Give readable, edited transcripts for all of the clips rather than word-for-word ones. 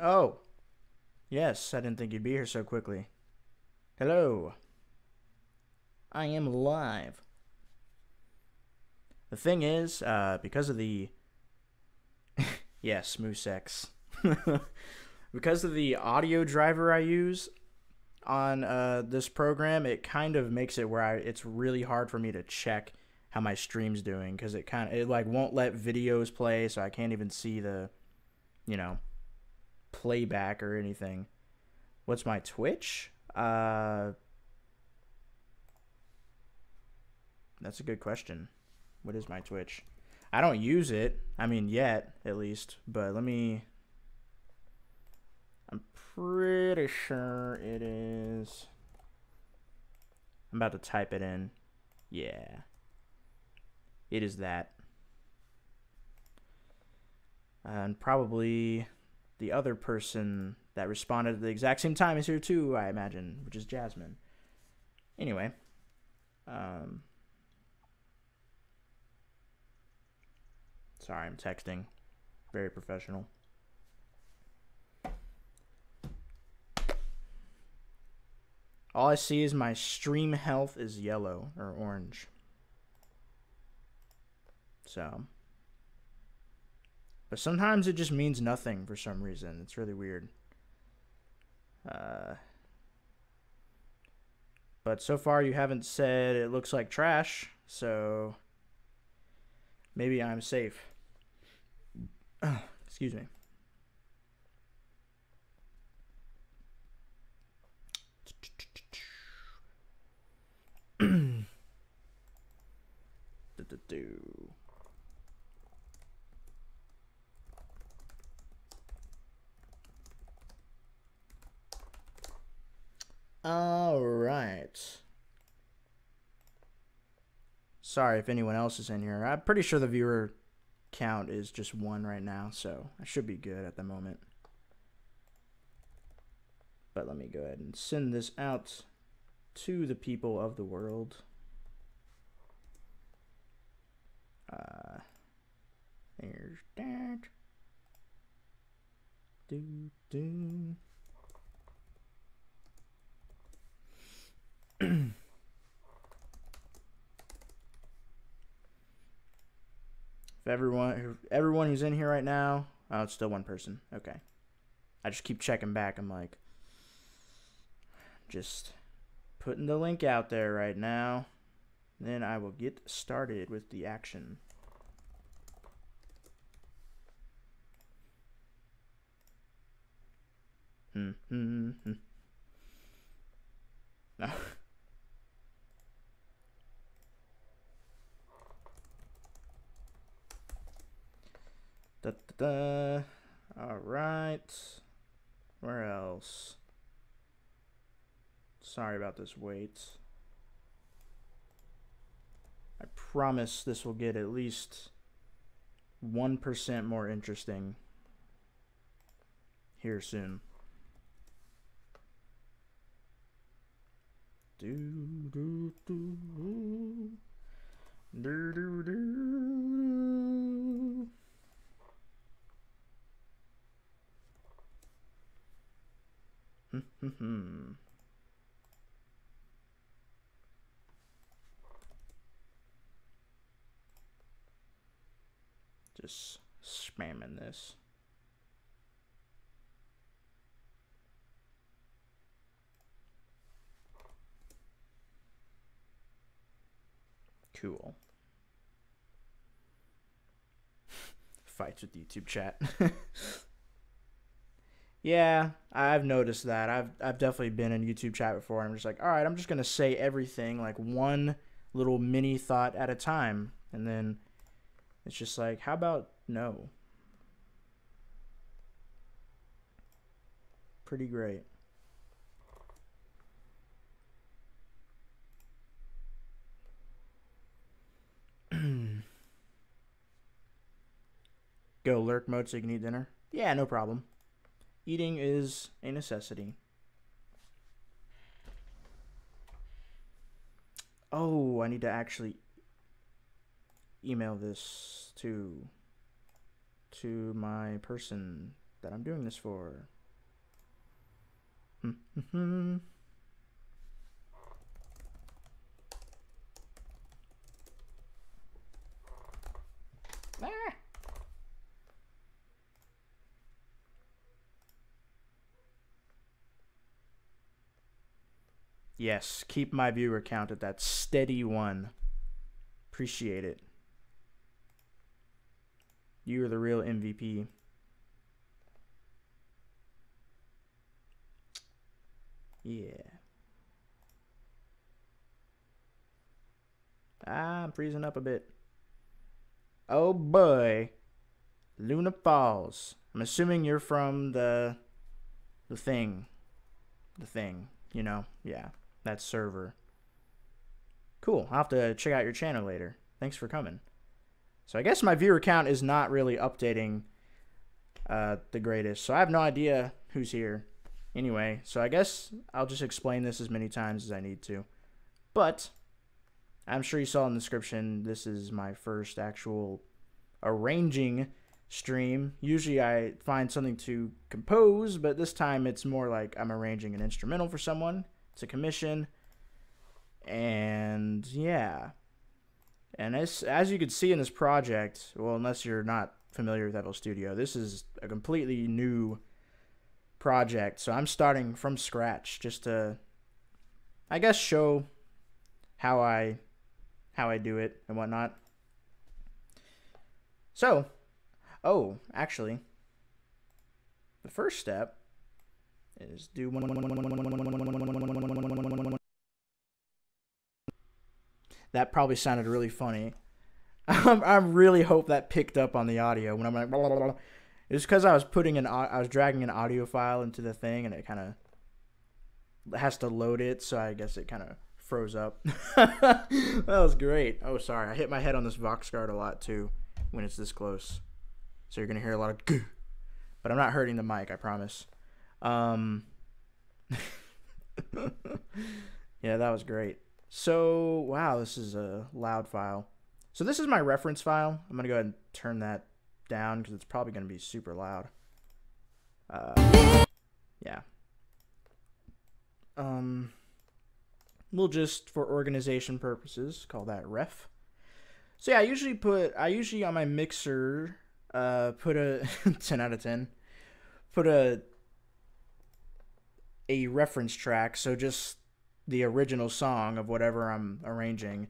Oh, yes, I didn't think you'd be here so quickly. Hello. I am live. The thing is, because of the yes, moo-sex. Because of the audio driver I use on this program, it kind of makes it where it's really hard for me to check how my stream's doing because it like won't let videos play, so I can't even see the, you know, playback or anything. What's my Twitch? That's a good question. What is my Twitch? I don't use it. I mean, yet, at least. But let me... I'm pretty sure it is... I'm about to type it in. Yeah. It is that. And probably the other person that responded at the exact same time is here too, I imagine, which is Jasmine. Anyway. Sorry, I'm texting. Very professional. All I see is my stream health is yellow or orange. So. But sometimes it just means nothing for some reason. It's really weird. But so far you haven't said it looks like trash, so maybe I'm safe. Excuse me. All right. Sorry if anyone else is in here. I'm pretty sure the viewer count is just 1 right now, so I should be good at the moment. But let me go ahead and send this out to the people of the world. There's that. If everyone who's in here right now, oh, it's still 1 person. Okay. I just keep checking back. I'm like, just putting the link out there right now. Then I will get started with the action. No. Da, da, da. All right. Where else? Sorry about this wait. I promise this will get at least 1% more interesting here soon. Do do do do do do. Just spamming this. Cool. Fights with YouTube chat. Yeah, I've noticed that. I've definitely been in YouTube chat before. I'm just like, all right, I'm just gonna say everything like one little mini thought at a time, and then it's just like, how about no? Pretty great. Go lurk mode so you can eat dinner. Yeah, no problem. eating is a necessity. Oh, I need to actually email this to my person that I'm doing this for. Yes, keep my viewer count at that steady 1. Appreciate it. You are the real MVP. Yeah. I'm freezing up a bit. Oh boy. Luna Falls. I'm assuming you're from the thing. The thing, you know? Yeah, that server. Cool. I'll have to check out your channel later. Thanks for coming. So I guess my viewer count is not really updating the greatest. So I have no idea who's here. Anyway, so I guess I'll just explain this as many times as I need to. But I'm sure you saw in the description, this is my first actual arranging stream. Usually I find something to compose, but this time it's more like I'm arranging an instrumental for someone. It's a commission. And yeah. And as you can see in this project, well, unless you're not familiar with FL Studio, this is a completely new project. So I'm starting from scratch just to, I guess, show how I do it and whatnot. So, oh, actually, the first step is do one. That probably sounded really funny. I really hope that picked up on the audio when I'm like, blah, blah, blah. It's because I was dragging an audio file into the thing, and it kind of has to load it, so I guess it kind of froze up. That was great. Oh, sorry, I hit my head on this Vox guard a lot too when it's this close, so you're gonna hear a lot of goo, but I'm not hurting the mic, I promise. Yeah, that was great. So, wow, this is a loud file. So this is my reference file. I'm going to go ahead and turn that down because it's probably going to be super loud. Yeah. We'll just, for organization purposes, call that ref. So yeah, I usually on my mixer, put a 10 out of 10, put a reference track. So just the original song of whatever I'm arranging.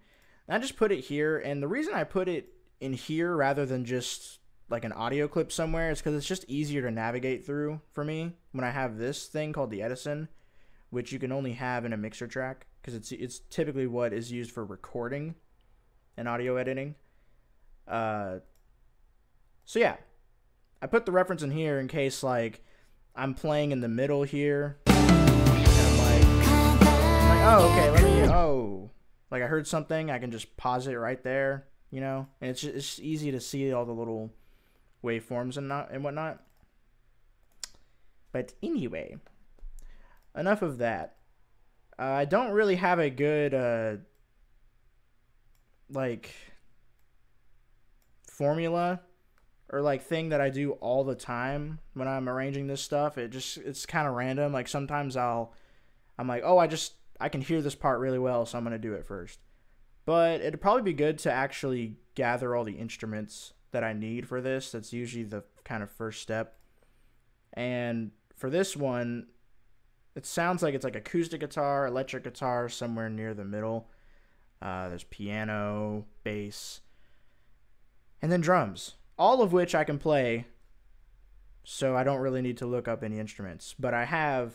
And I just put it here, and the reason I put it in here rather than just like an audio clip somewhere is because it's just easier to navigate through for me when I have this thing called the Edison, which you can only have in a mixer track because it's typically what is used for recording and audio editing. So yeah, I put the reference in here in case like I'm playing in the middle here. Oh, okay, like I heard something, I can just pause it right there, you know? And it's just easy to see all the little waveforms and whatnot. But anyway, enough of that. I don't really have a good, like, formula or, like, thing that I do all the time when I'm arranging this stuff. It's kind of random. Like, sometimes I'm like, oh, I can hear this part really well, so I'm going to do it first. But it'd probably be good to actually gather all the instruments that I need for this. That's usually the kind of first step. And for this one, it sounds like it's like acoustic guitar, electric guitar, somewhere near the middle. There's piano, bass, and then drums. All of which I can play, so I don't really need to look up any instruments. But I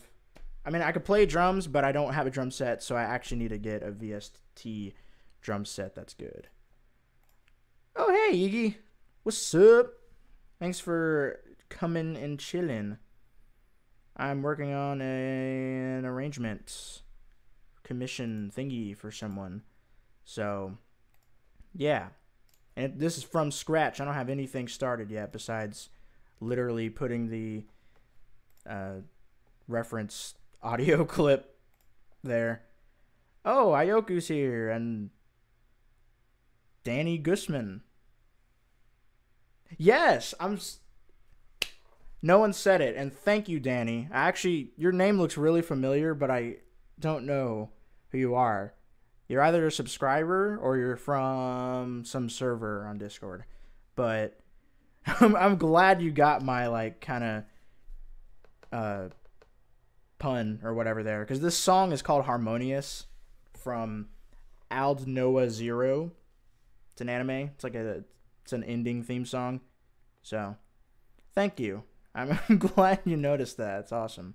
could play drums, but I don't have a drum set, so I actually need to get a VST drum set that's good. Oh, hey, Iggy. What's up? Thanks for coming and chilling. I'm working on an arrangement commission thingy for someone. So, yeah. And this is from scratch. I don't have anything started yet besides literally putting the uh, reference audio clip there. Oh, Ayoku's here, and Danny Guzman. Yes, no one said it, and thank you, Danny. Actually, your name looks really familiar, but I don't know who you are. You're either a subscriber or you're from some server on Discord. But I'm glad you got my like kind of pun or whatever there, because this song is called Harmonious from Ald Noah Zero. It's an anime. It's an ending theme song. So, thank you. I'm glad you noticed that. It's awesome.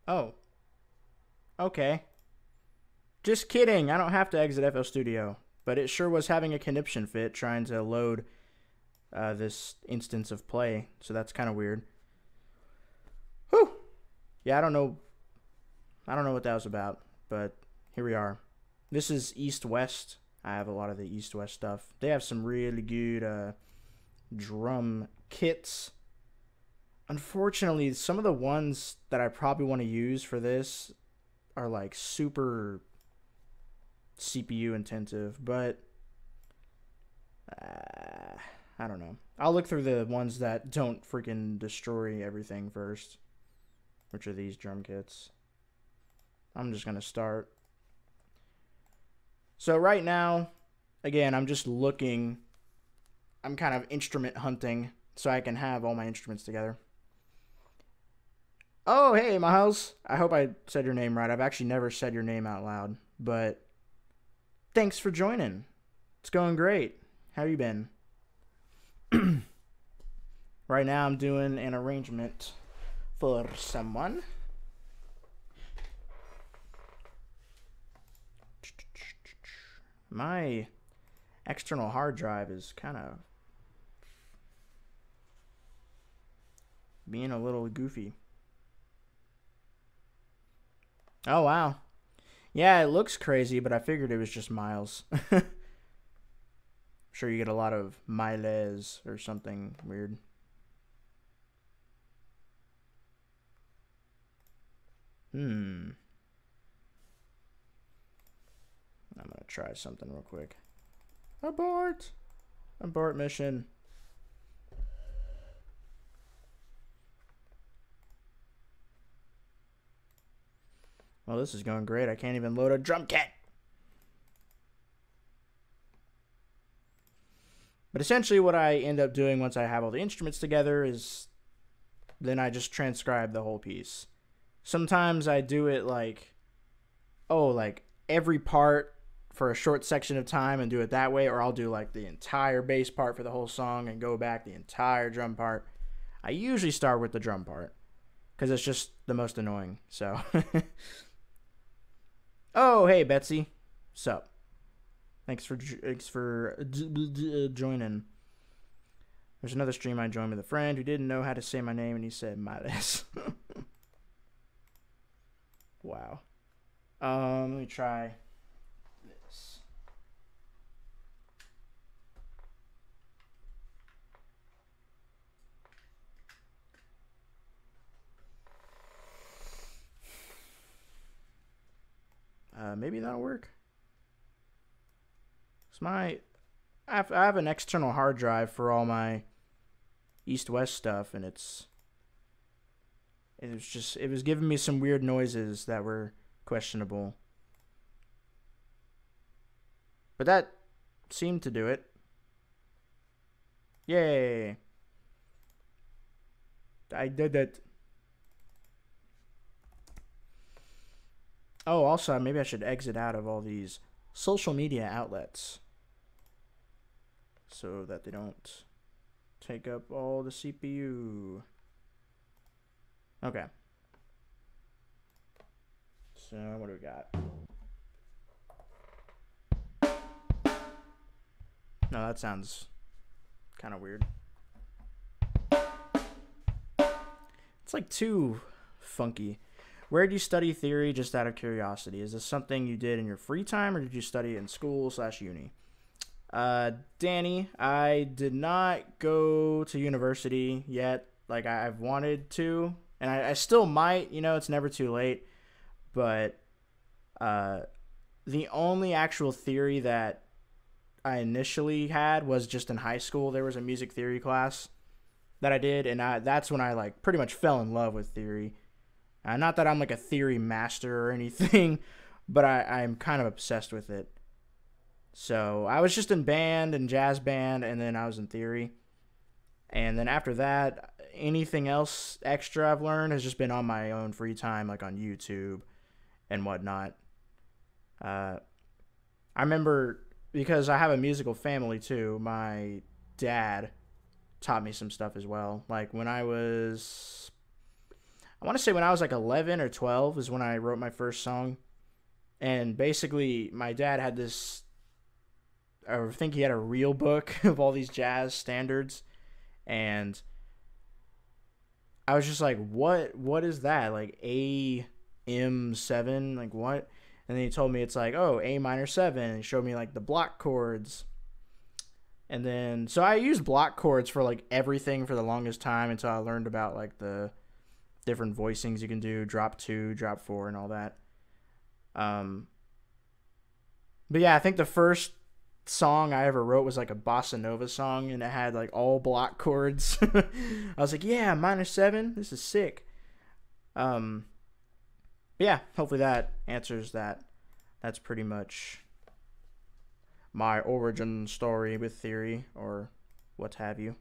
Oh, okay. Just kidding. I don't have to exit FL Studio, but it sure was having a conniption fit trying to load this instance of play, so that's kind of weird. Whew. Yeah, I don't know. I don't know what that was about, but here we are. This is East West. I have a lot of the East West stuff. They have some really good drum kits. Unfortunately, some of the ones that I probably want to use for this are like super CPU intensive, but I don't know. I'll look through the ones that don't freaking destroy everything first, which are these drum kits. I'm just going to start. So right now, again, I'm just looking. I'm kind of instrument hunting so I can have all my instruments together. Oh, hey, Miles. I hope I said your name right. I've actually never said your name out loud, but thanks for joining. It's going great. How you been? Right now I'm doing an arrangement for someone. My external hard drive is kind of being a little goofy. Oh, wow. Yeah, it looks crazy, but I figured it was just miles. Sure you get a lot of miles or something weird. I'm gonna try something real quick. Abort! Abort mission. Well, this is going great. I can't even load a drum kit. But essentially what I end up doing once I have all the instruments together is then I just transcribe the whole piece. Sometimes I do it like, like every part for a short section of time and do it that way, or I'll do like the entire bass part for the whole song and go back the entire drum part. I usually start with the drum part because it's just the most annoying. So, oh hey Betsy, sup? Thanks for joining. There's another stream I joined with a friend who didn't know how to say my name, and he said Miles. Wow. Let me try this. Maybe that'll work. I have an external hard drive for all my east-west stuff, and it was giving me some weird noises that were questionable. But that seemed to do it. Yay. I did it. Oh, also, maybe I should exit out of all these social media outlets so that they don't take up all the CPU. Okay. So, what do we got? No, that sounds kind of weird. It's like too funky. Where do you study theory, just out of curiosity? Is this something you did in your free time, or did you study it in school/uni? Danny, I did not go to university yet. Like, I've wanted to, and I still might. You know, it's never too late. But the only actual theory that I initially had was just in high school. There was a music theory class that I did, and that's when I, like, pretty much fell in love with theory. Not that I'm like a theory master or anything, but I'm kind of obsessed with it. So I was just in band and jazz band, and then I was in theory. And then after that, anything else extra I've learned has just been on my own free time, like on YouTube and whatnot. I remember, because I have a musical family too, my dad taught me some stuff as well. Like when I want to say when I was like 11 or 12 is when I wrote my first song. And basically my dad had this, I think he had a real book of all these jazz standards. And I was just like, what is that? Like AM7, like what? And then he told me it's like, oh, A minor 7, and he showed me like the block chords. And then, so I used block chords for like everything for the longest time until I learned about like the different voicings you can do, drop 2, drop 4, and all that. But yeah, I think the first song I ever wrote was like a bossa nova song, and it had like all block chords. I was like, yeah, minor 7, this is sick. Yeah, hopefully that answers that. That's pretty much my origin story with theory, or what have you.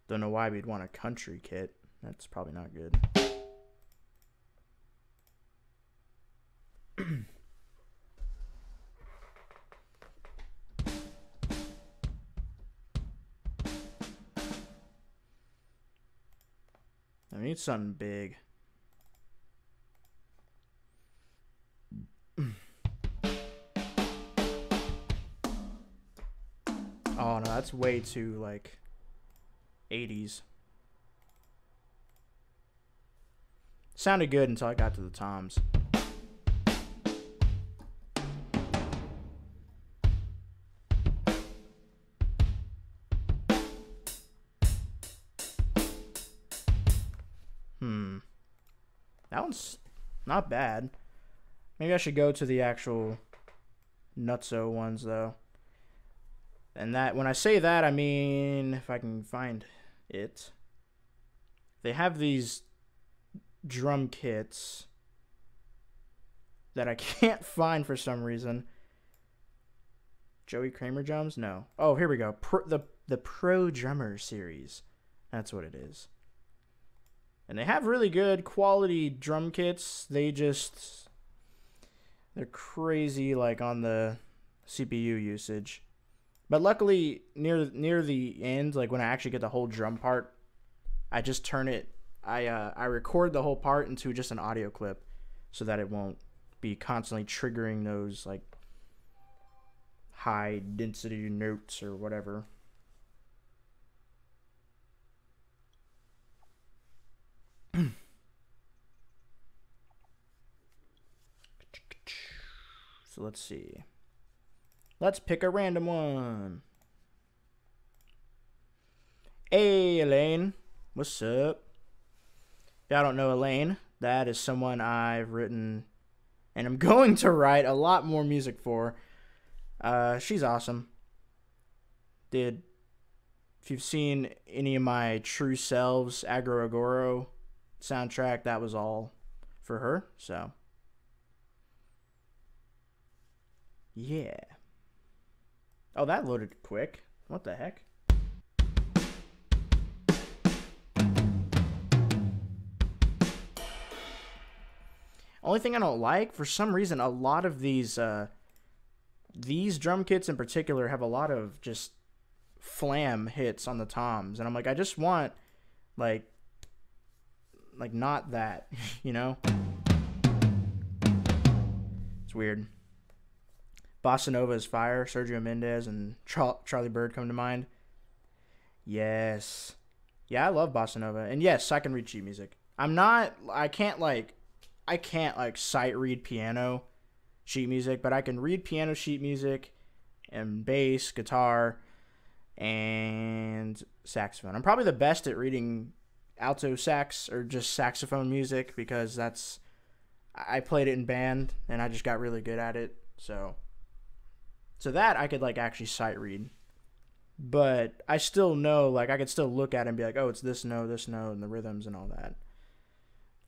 Don't know why we'd want a country kit. That's probably not good. I need something big. Oh no, that's way too like 80s. Sounded good until I got to the toms. That one's not bad. Maybe I should go to the actual nutso ones though. And that, when I say that, I mean, if I can find it, they have these drum kits that I can't find for some reason. Joey Kramer drums? No. Oh, here we go. The Pro Drummer series. That's what it is. And they have really good quality drum kits. They're crazy like on the CPU usage. But luckily, near the end, like when I actually get the whole drum part, I just turn it. I record the whole part into just an audio clip, so that it won't be constantly triggering those like high density notes or whatever. So let's see. Let's pick a random one. Hey, Elaine. What's up? If y'all don't know Elaine, that is someone I've written and I'm going to write a lot more music for. She's awesome. If you've seen any of my True Selves Agro Agoro soundtrack, that was all for her. So, yeah. Oh, that loaded quick. What the heck? Only thing I don't like, for some reason, a lot of these drum kits in particular have a lot of just flam hits on the toms, and I'm like, I just want like not that, you know? It's weird. Bossa Nova is fire. Sergio Mendes and Charlie Bird come to mind. Yes. Yeah, I love Bossa Nova. And yes, I can read sheet music. I can't sight read piano sheet music, but I can read piano sheet music and bass, guitar, and saxophone. I'm probably the best at reading alto sax or just saxophone music because I played it in band and I just got really good at it. So that I could like actually sight read. But I still know, like I could still look at it and be like, oh, it's this note, and the rhythms and all that.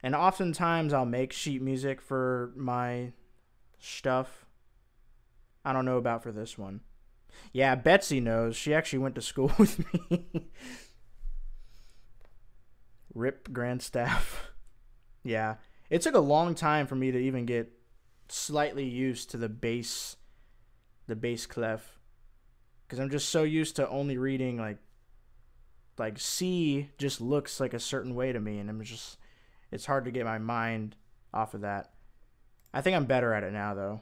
And oftentimes I'll make sheet music for my stuff. I don't know about for this one. Yeah, Betsy knows. She actually went to school with me. Rip Grandstaff. Yeah. It took a long time for me to even get slightly used to the bass clef. Because I'm just so used to only reading like C just looks like a certain way to me, and it's hard to get my mind off of that. I think I'm better at it now though.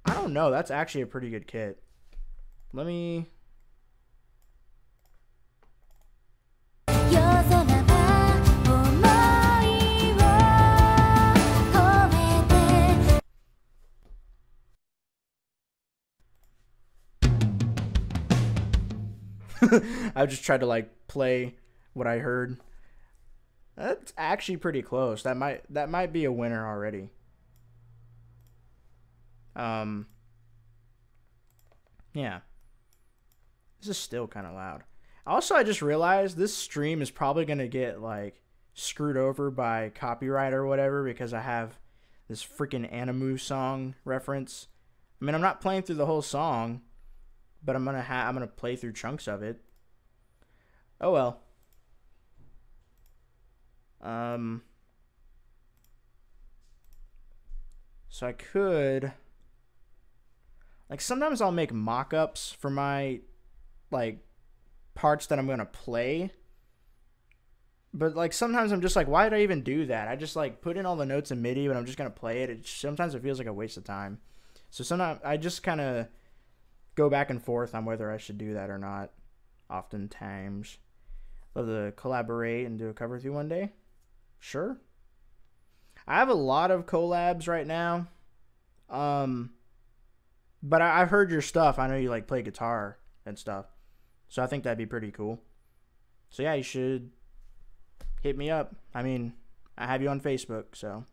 I don't know. That's actually a pretty good kit. Let me... I just tried to like play what I heard. That's actually pretty close. That might be a winner already. Yeah. This is still kind of loud. Also, I just realized this stream is probably going to get like screwed over by copyright or whatever because I have this freaking Animu song reference. I mean, I'm not playing through the whole song, but I'm going to play through chunks of it. Oh well. So I could, like, sometimes I'll make mock-ups for my like parts that I'm gonna play, but like sometimes I'm just like, why did I even do that? I just like put in all the notes in MIDI, but I'm just gonna play it. Sometimes it feels like a waste of time. So sometimes I just kind of go back and forth on whether I should do that or not. Oftentimes, love to collaborate and do a cover through one day. Sure. I have a lot of collabs right now. But I've heard your stuff. I know you like play guitar and stuff. So I think that'd be pretty cool. So yeah, you should hit me up. I mean, I have you on Facebook, so.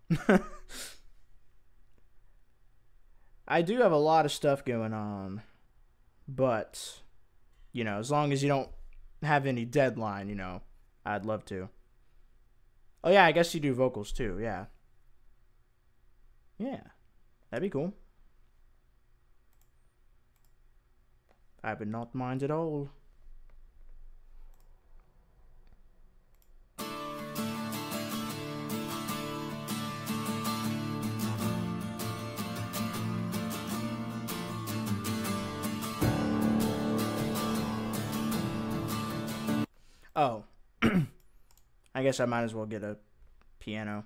I do have a lot of stuff going on. But, you know, as long as you don't have any deadline, you know, I'd love to. Oh yeah, I guess you do vocals too, yeah. Yeah, that'd be cool. I would not mind at all. Oh, I guess I might as well get a piano.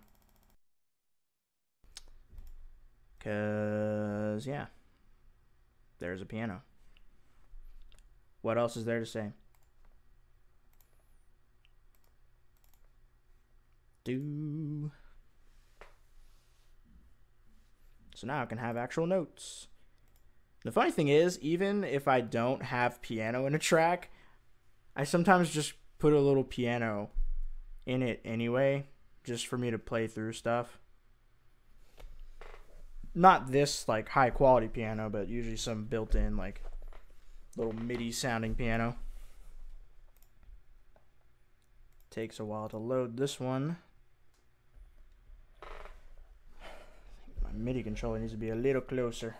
Because, yeah, there's a piano. What else is there to say? So now I can have actual notes. The funny thing is, even if I don't have piano in a track, I sometimes just put a little piano in it anyway, just for me to play through stuff. Not this like high quality piano, but usually some built-in like little MIDI sounding piano. Takes a while to load this one. My MIDI controller needs to be a little closer.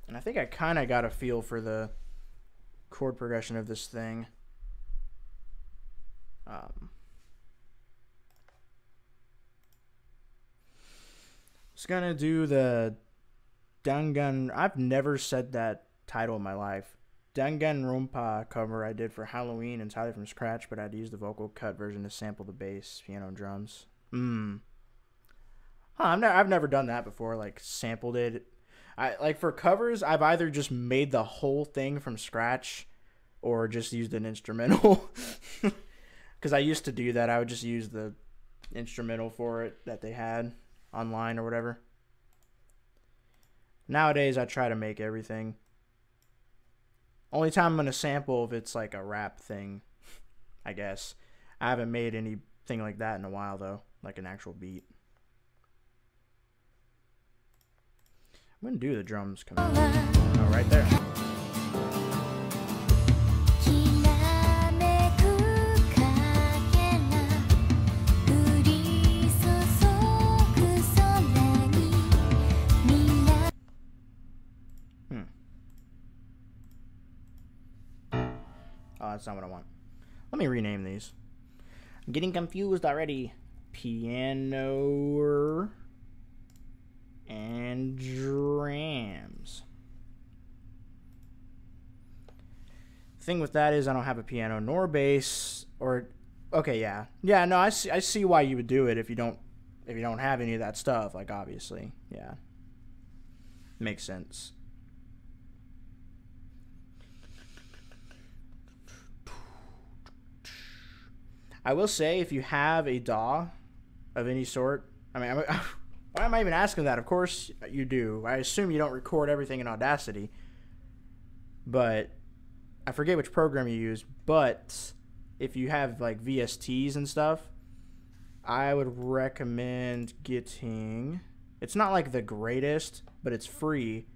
And I think I kind of got a feel for the chord progression of this thing. It's gonna do the Dangan. I've never said that title in my life. Danganronpa cover I did for Halloween entirely from scratch, but I'd use the vocal cut version to sample the bass, piano, and drums. I've never done that before. Like sampled it. I like for covers. I've either just made the whole thing from scratch, or just used an instrumental. Because I used to do that. I would just use the instrumental for it that they had online or whatever. Nowadays, I try to make everything. Only time I'm going to sample if it's like a rap thing, I guess. I haven't made anything like that in a while, though. Like an actual beat. I'm going to do the drums. Oh, right there. Oh, that's not what I want. Let me rename these. I'm getting confused already. Piano and drums. Thing with that is I don't have a piano nor bass or okay, yeah. Yeah, no, I see why you would do it if you don't have any of that stuff, like obviously. Yeah. Makes sense. I will say, if you have a DAW of any sort, I mean, why am I even asking that? Of course you do. I assume you don't record everything in Audacity, but I forget which program you use. But if you have like VSTs and stuff, I would recommend getting. It's not like the greatest, but it's free,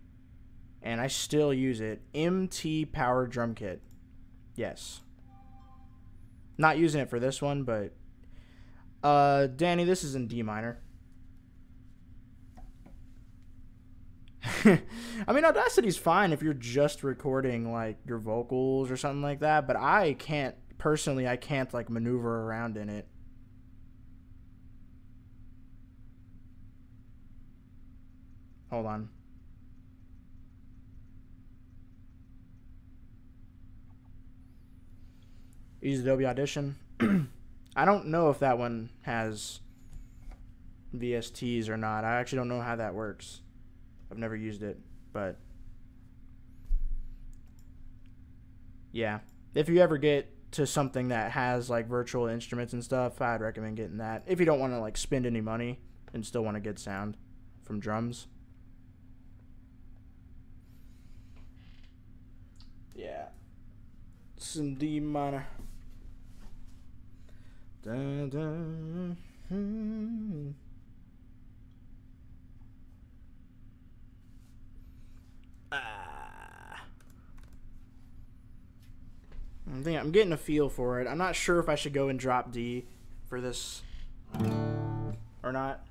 and I still use it. MT Power Drum Kit. Yes. Not using it for this one, but Danny, this is in D minor. I mean, Audacity's fine if you're just recording like your vocals or something like that, but I can't like maneuver around in it. Hold on. Use Adobe Audition. I don't know if that one has VSTs or not. I actually don't know how that works. I've never used it, but yeah. If you ever get to something that has like virtual instruments and stuff, I'd recommend getting that. If you don't want to like spend any money and still want a good sound from drums. Yeah. Some D minor. Dun, dun, I'm getting a feel for it. I'm not sure if I should go and drop D for this or not.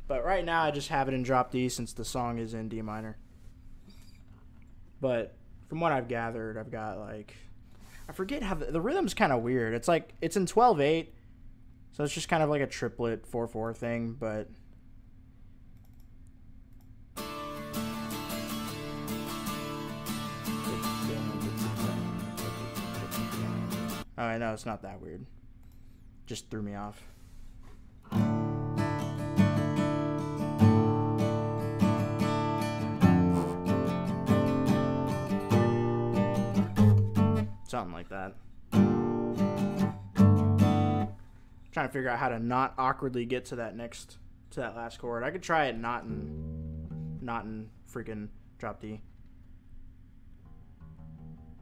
But right now I just have it in drop D since the song is in D minor. But from what I've gathered, I've got like, I forget how the rhythm's kind of weird. It's like it's in 12/8, so it's just kind of like a triplet 4/4 thing, but. Oh, I know, it's not that weird. Just threw me off. Something like that. Trying to figure out how to not awkwardly get to that last chord. I could try it not in freaking drop D.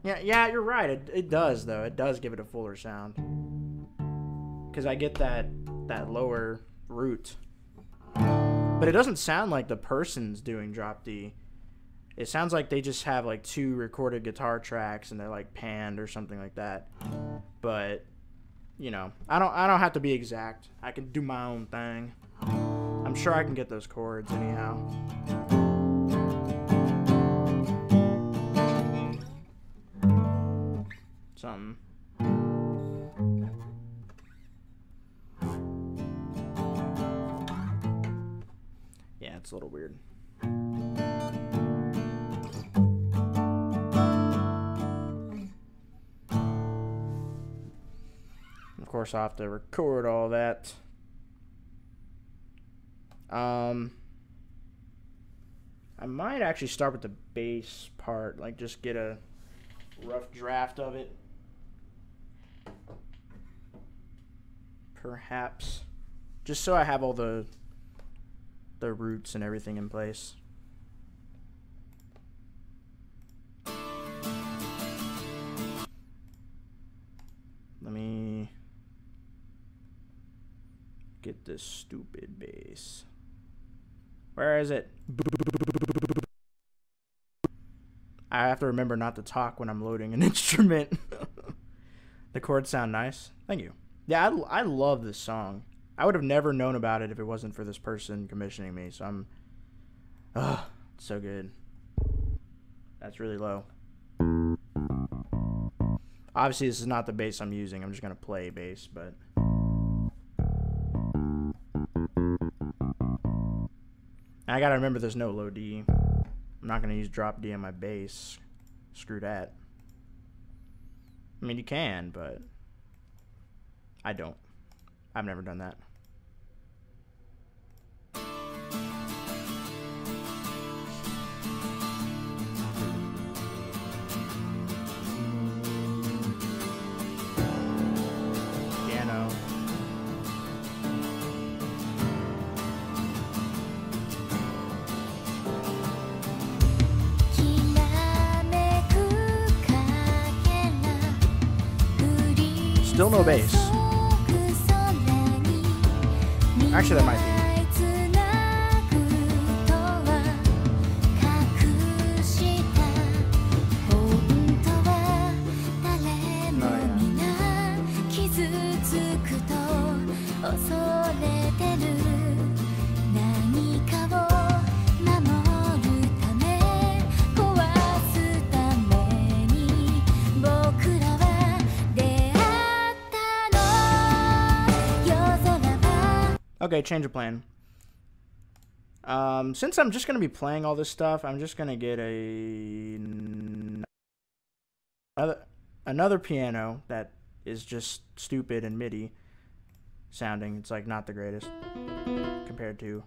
Yeah, you're right. It does though. It does give it a fuller sound. Cause I get that lower root, but it doesn't sound like the person's doing drop D. It sounds like they just have like 2 recorded guitar tracks and they're like panned or something like that. But you know, I don't have to be exact. I can do my own thing. I'm sure I can get those chords anyhow. Something. Yeah, it's a little weird. Of course, I'll have to record all that. I might actually start with the bass part, like just get a rough draft of it. Perhaps. Just so I have all the roots and everything in place. Let me get this stupid bass. Where is it? I have to remember not to talk when I'm loading an instrument. The chords sound nice. Thank you. Yeah, I love this song. I would have never known about it if it wasn't for this person commissioning me. So I'm, it's so good. That's really low. Obviously, this is not the bass I'm using. I'm just gonna play bass, but. I gotta remember there's no low D. I'm not gonna use drop D on my bass. Screw that. I mean, you can, but I don't. I've never done that. Piano. Still no bass. Actually, that might be. Okay, change of plan. Since I'm just going to be playing all this stuff, I'm just going to get another piano that is just stupid and MIDI sounding. It's like not the greatest compared to.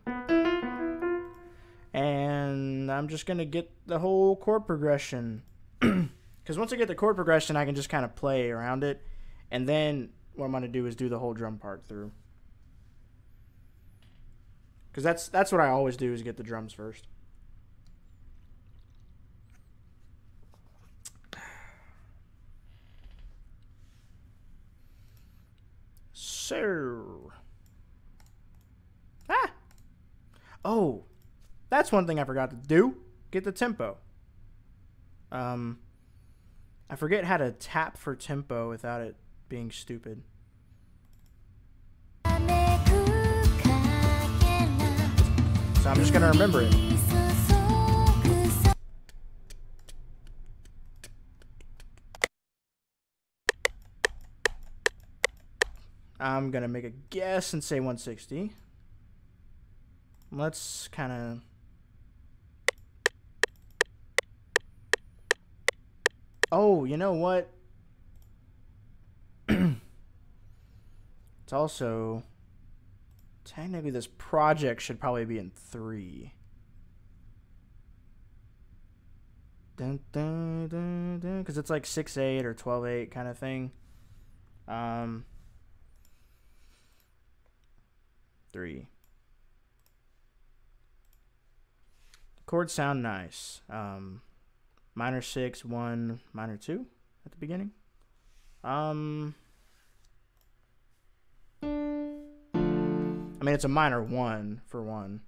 And I'm just going to get the whole chord progression. Because once I get the chord progression, I can just kind of play around it. And then what I'm going to do is do the whole drum part through. Because that's what I always do, is get the drums first. So. Oh. That's one thing I forgot to do. Get the tempo. I forget how to tap for tempo without it being stupid. So I'm just going to remember it. I'm gonna make a guess and say 160. Let's kind of... Oh, you know what? It's also... Technically, this project should probably be in 3. Dun, dun, dun, dun, because it's like 6/8 or 12/8 kind of thing. 3. Chords sound nice. Minor 6, 1, minor 2 at the beginning. I mean, it's a minor 1 for 1.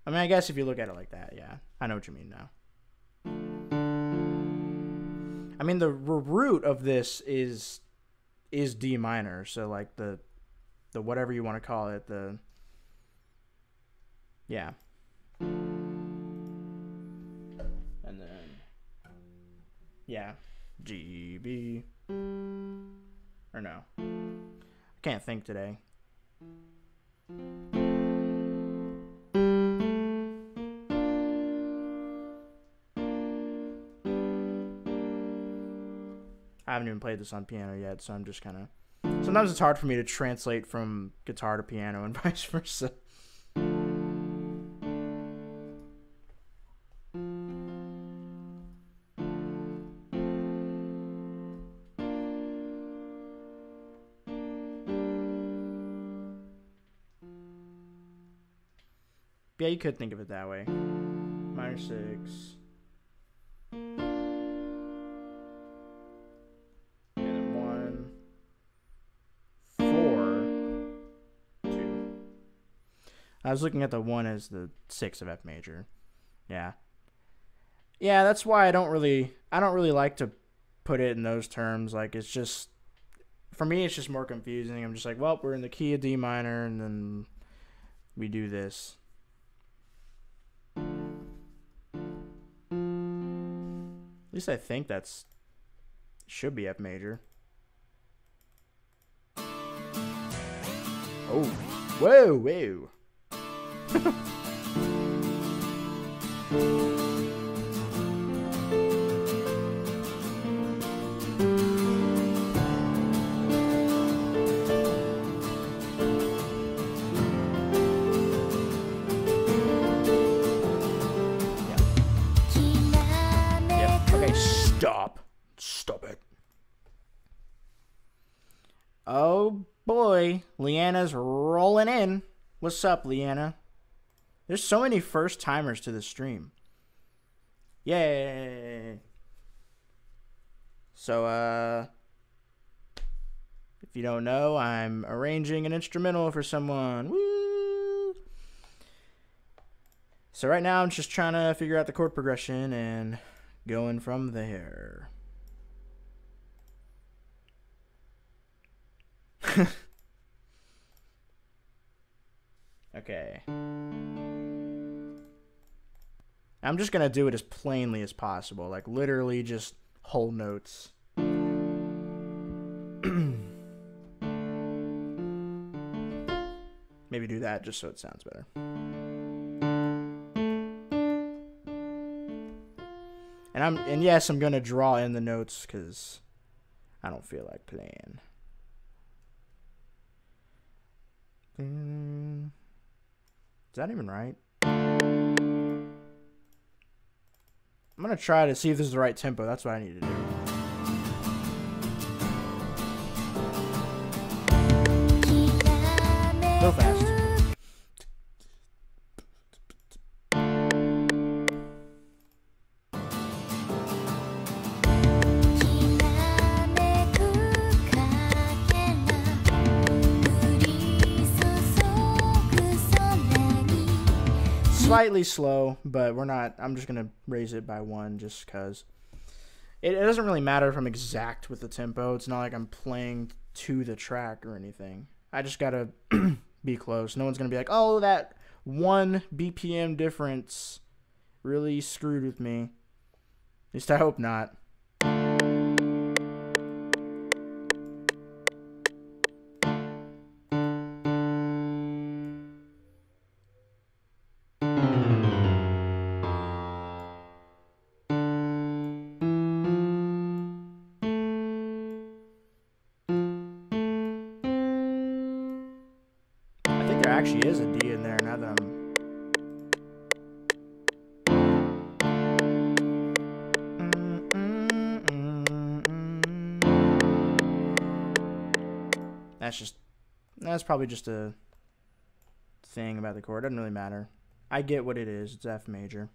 I mean, I guess if you look at it like that, yeah. I know what you mean now. I mean, the root of this is D minor, so like the whatever you want to call it, the... Yeah. And then... Yeah. G, B... Or no. I can't think today. I haven't even played this on piano yet, so I'm just kind of... Sometimes it's hard for me to translate from guitar to piano and vice versa. Yeah, you could think of it that way. Minor 6. And then 1, 4, 2. I was looking at the 1 as the 6 of F major. Yeah. Yeah, that's why I don't really like to put it in those terms. Like, it's just, for me, it's just more confusing. I'm just like, well, we're in the key of D minor, and then we do this. At least I think that's... Should be F major. Oh. Whoa, whoa. Stop it. Oh boy, Leanna's rolling in. What's up, Leanna? There's so many first timers to the stream. Yay. So, if you don't know, I'm arranging an instrumental for someone. Woo! So right now I'm just trying to figure out the chord progression and going from there. Okay. I'm just gonna do it as plainly as possible, like literally just whole notes. Maybe do that just so it sounds better. And yes, I'm gonna draw in the notes because I don't feel like playing. Is that even right? I'm gonna try to see if this is the right tempo. That's what I need to do. Go fast. Slightly slow, but we're not. I'm just gonna raise it by 1 just because it doesn't really matter if I'm exact with the tempo. It's not like I'm playing to the track or anything. I just gotta be close. No one's gonna be like, oh, that 1 BPM difference really screwed with me. At least I hope not. definitely is a D in there now that that's probably just a thing about the chord. Doesn't really matter. I get what it is. It's F major.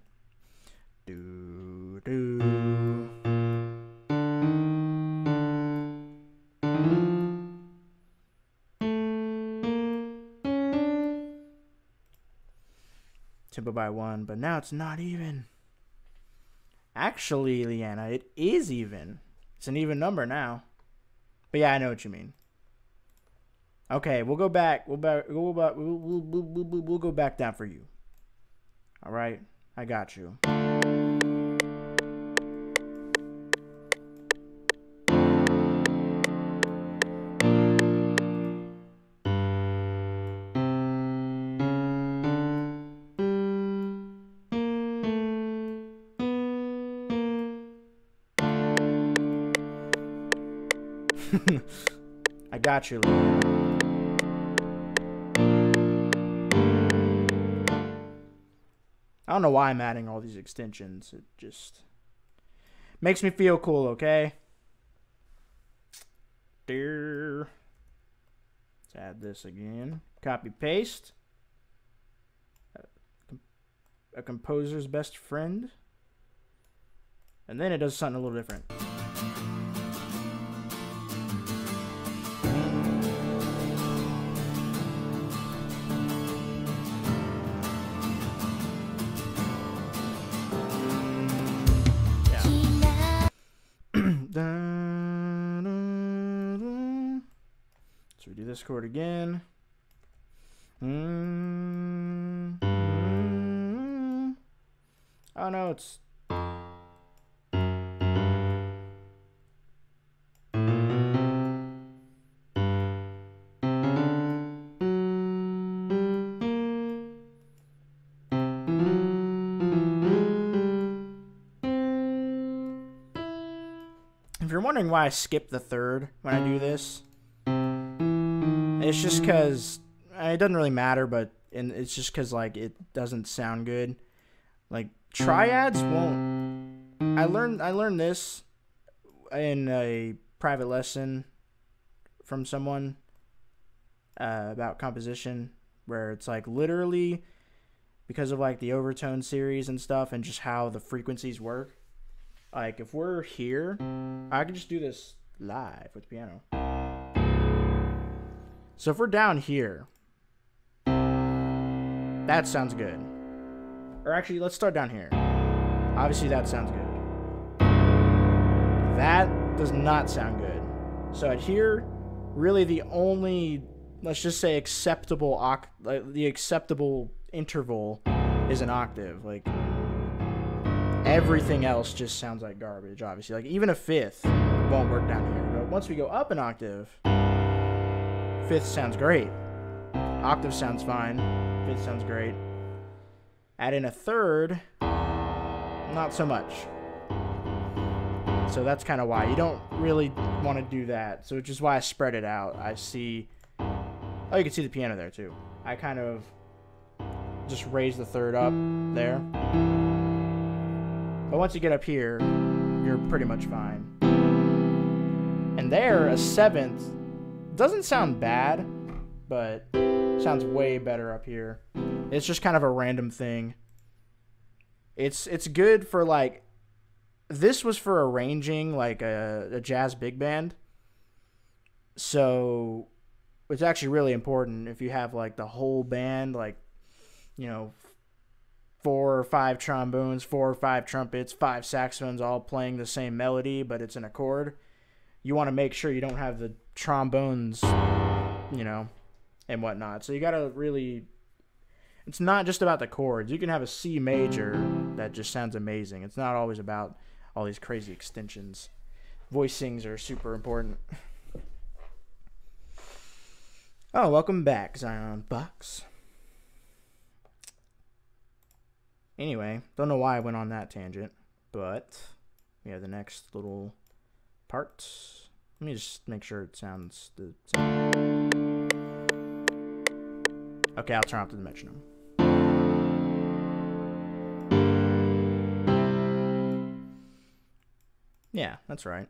Do do. Tempo by 1, but now it's not even. Actually, Leanna, it is even. It's an even number now. But yeah, I know what you mean. Okay, we'll go back. We'll go back down for you. All right, I got you. I got you, Leanna. I don't know why I'm adding all these extensions. It just makes me feel cool, okay? Let's add this again. Copy, paste. A composer's best friend. And then it does something a little different. So we do this chord again. Oh no, it's if you're wondering why I skip the third when I do this, it's just because it doesn't really matter, but it's just because like it doesn't sound good. Like triads won't. I learned this in a private lesson from someone about composition, where it's like literally because of like the overtone series and stuff and just how the frequencies work. Like if we're here, I can just do this live with the piano. So if we're down here, that sounds good. Or actually, let's start down here. Obviously, that sounds good. That does not sound good. So at here, really the only, let's just say acceptable, the acceptable interval is an octave. Like everything else just sounds like garbage, obviously. Like even a fifth won't work down here. But once we go up an octave, fifth sounds great. Octave sounds fine. Fifth sounds great. Add in a third, not so much. So that's kind of why. You don't really want to do that. So which is why I spread it out. I see... Oh, you can see the piano there too. I kind of just raise the third up there. But once you get up here, you're pretty much fine. And there, a seventh doesn't sound bad, but sounds way better up here. It's just kind of a random thing. It's good for like, this was for arranging like a jazz big band. So it's actually really important if you have like the whole band, like, you know, 4 or 5 trombones, 4 or 5 trumpets, 5 saxophones all playing the same melody, but it's an accord. You want to make sure you don't have the trombones, you know, and whatnot. So you got to really, it's not just about the chords. You can have a C major that just sounds amazing. It's not always about all these crazy extensions. Voicings are super important. Oh, welcome back, Zion Box. Anyway, don't know why I went on that tangent, but we have the next little part. Let me just make sure it sounds the same. Okay, I'll turn off the metronome. Yeah, that's right.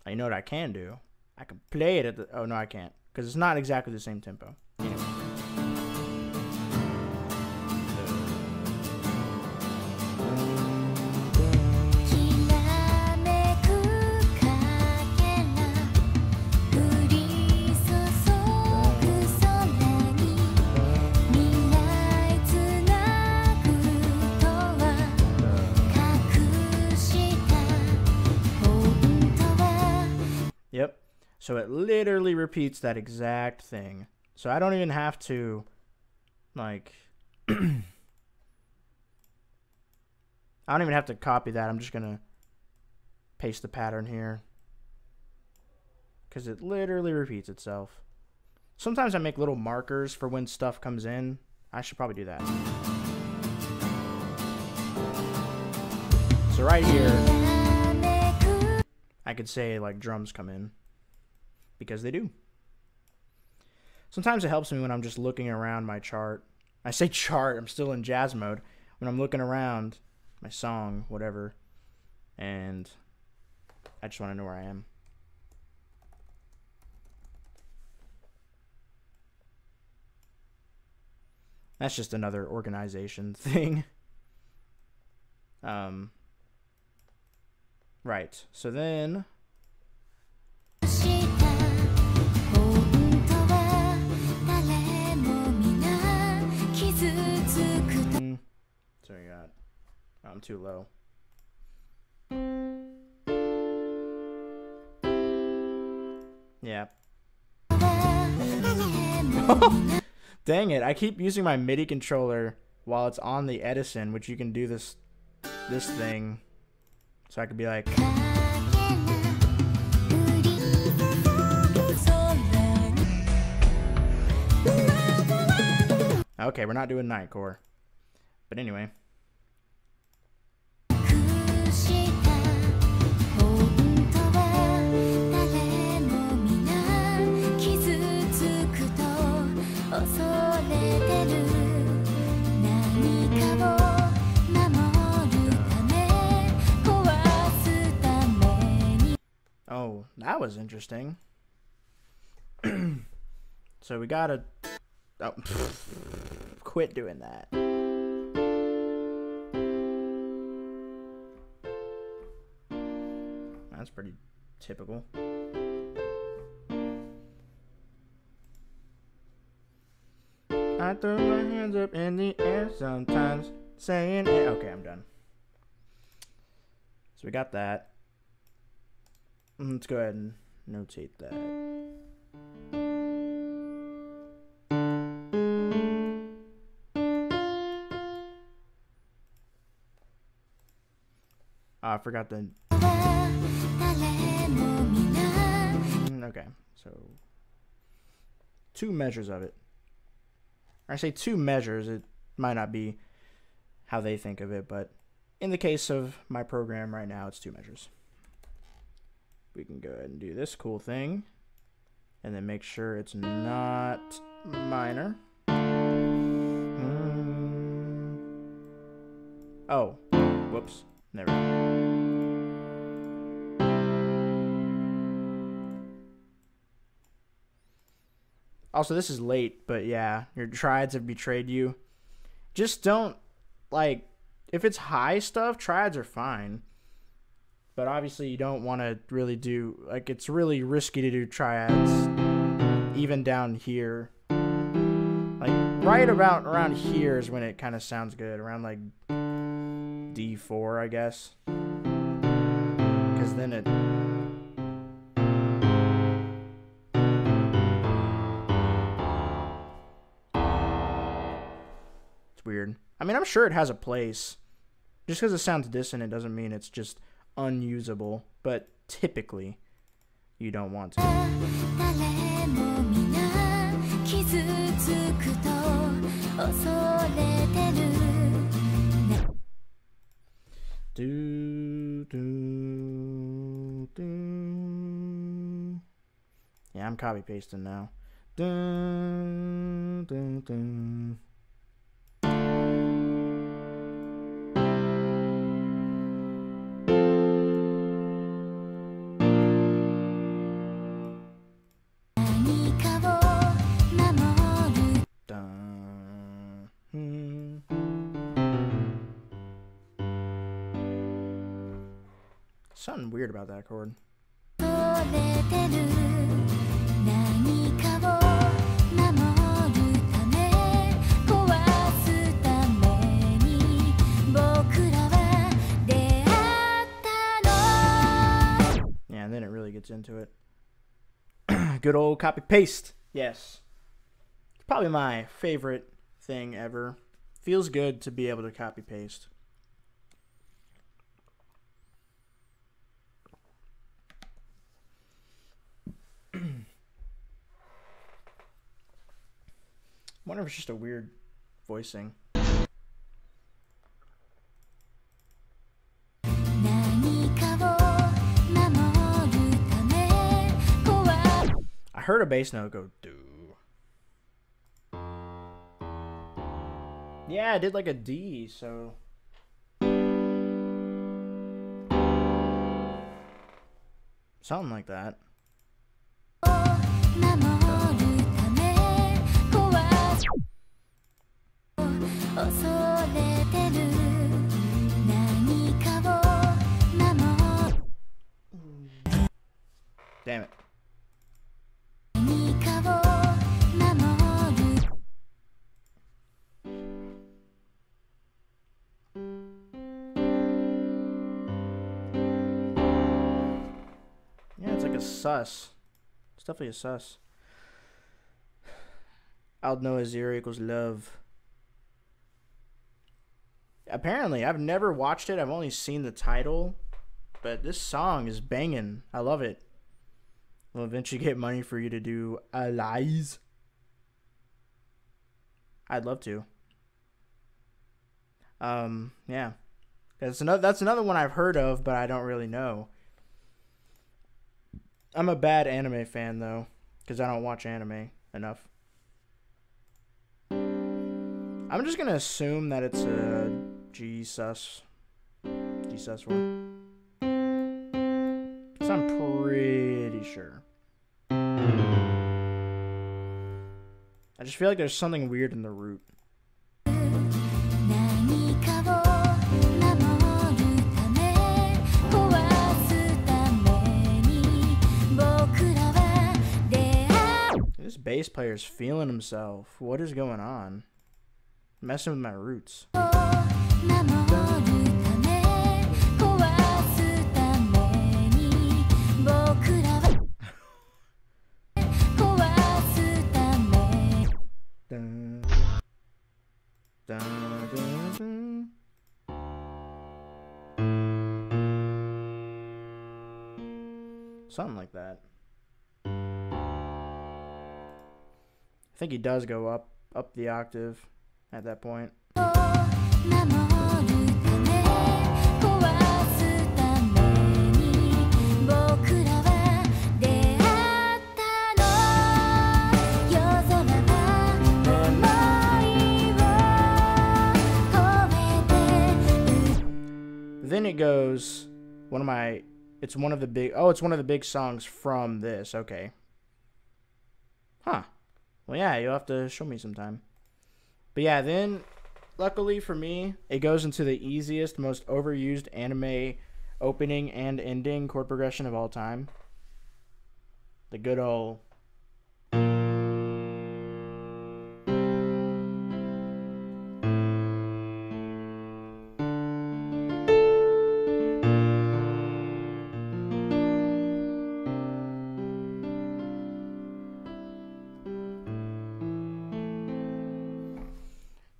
You know what I can do? I can play it at the... Oh, no, I can't. Because it's not exactly the same tempo. Anyway. Yep. So it literally repeats that exact thing. So I don't even have to, like, I don't even have to copy that. I'm just going to paste the pattern here. Because it literally repeats itself. Sometimes I make little markers for when stuff comes in. I should probably do that. So right here, I could say, like, drums come in. Because they do. Sometimes it helps me when I'm just looking around my chart. I say chart, I'm still in jazz mode. When I'm looking around my song, whatever, and I just want to know where I am. That's just another organization thing. Right. So then... So we got... I'm too low. Yeah. Dang it, I keep using my MIDI controller while it's on the Edison, which you can do this thing. So I could be like... Okay, we're not doing nightcore. But anyway. Oh, that was interesting. So we gotta... Oh, quit doing that. That's pretty typical. I throw my hands up in the air sometimes, saying, okay, I'm done. So we got that. Let's go ahead and notate that. I forgot the... Okay, so 2 measures of it. I say 2 measures, it might not be how they think of it, but in the case of my program right now, it's 2 measures. We can go ahead and do this cool thing, and then make sure it's not minor. Oh, whoops, never mind. Also, this is late, but yeah, your triads have betrayed you. Just don't, like, if it's high stuff, triads are fine. But obviously you don't want to really do, like, it's really risky to do triads even down here. Like, right about around here is when it kind of sounds good. Around, like, D4, I guess. Because then it... weird. I mean, I'm sure it has a place. Just because it sounds dissonant doesn't mean it's just unusable. But typically, you don't want to. Yeah, I'm copy pasting now. Dun, dun, dun. Dun, Something weird about that chord. Yeah, and then it really gets into it. Good old copy paste. Yes. It's probably my favorite thing ever. Feels good to be able to copy paste. I wonder if it's just a weird voicing. I heard a bass note go do. Yeah, I did like a D, so. Something like that. Damn it. Yeah, it's like a sus. It's definitely a sus. I'll know as 0 equals love. Apparently, I've never watched it. I've only seen the title. But this song is banging. I love it. We'll eventually get money for you to do lies. I'd love to. Yeah. That's another one I've heard of, but I don't really know. I'm a bad anime fan, though, because I don't watch anime enough. I'm just going to assume that it's a G-sus one. Because I'm pretty sure. I just feel like there's something weird in the root. This bass player's feeling himself. What is going on? Messing with my roots. Something like that. I think he does go up the octave at that point. Then it goes it's one of the big songs from this. Okay. Huh. Well, yeah, you'll have to show me sometime. But yeah, then, luckily for me, it goes into the easiest, most overused anime opening and ending chord progression of all time. The good old...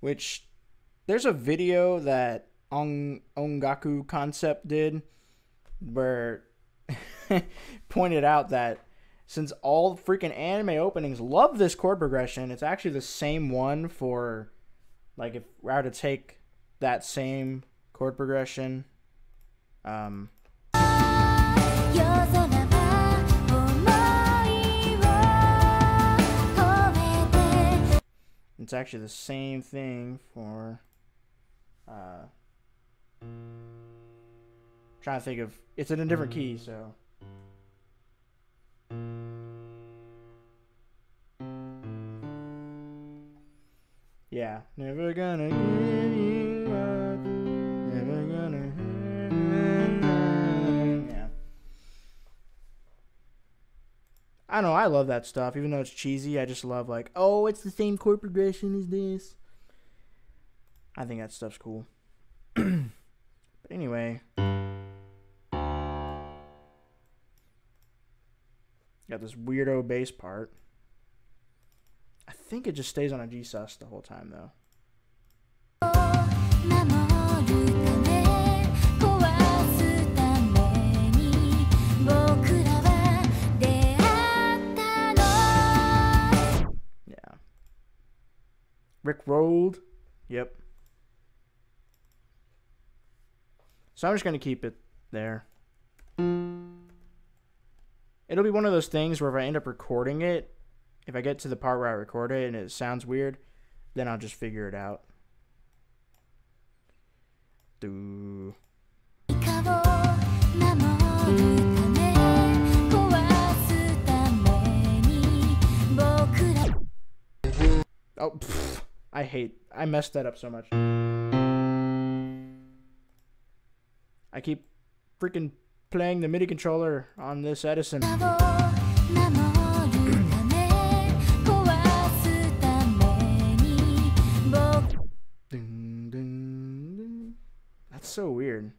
Which, there's a video that Ongaku Concept did where pointed out that since all freaking anime openings love this chord progression, it's actually the same one for, like, if we were to take that same chord progression, It's actually the same thing for trying to think of, it's in a different key, so yeah. Never gonna give you up, never gonna yeah. I don't know, I love that stuff. Even though it's cheesy, I just love like, oh, it's the same chord progression as this. I think that stuff's cool. But anyway, got this weirdo bass part. I think it just stays on a G sus the whole time though. Yeah. Rick rolled. Yep. So I'm just going to keep it there. It'll be one of those things where if I end up recording it, if I get to the part where I record it and it sounds weird, then I'll just figure it out. Oh, pfft, I messed that up so much. I keep freaking playing the MIDI controller on this Edison. That's so weird.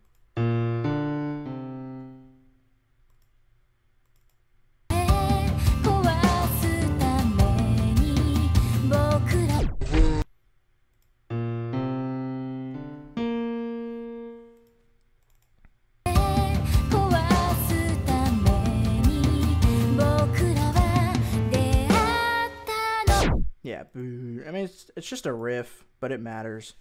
Yeah, boo. I mean, it's just a riff, but it matters.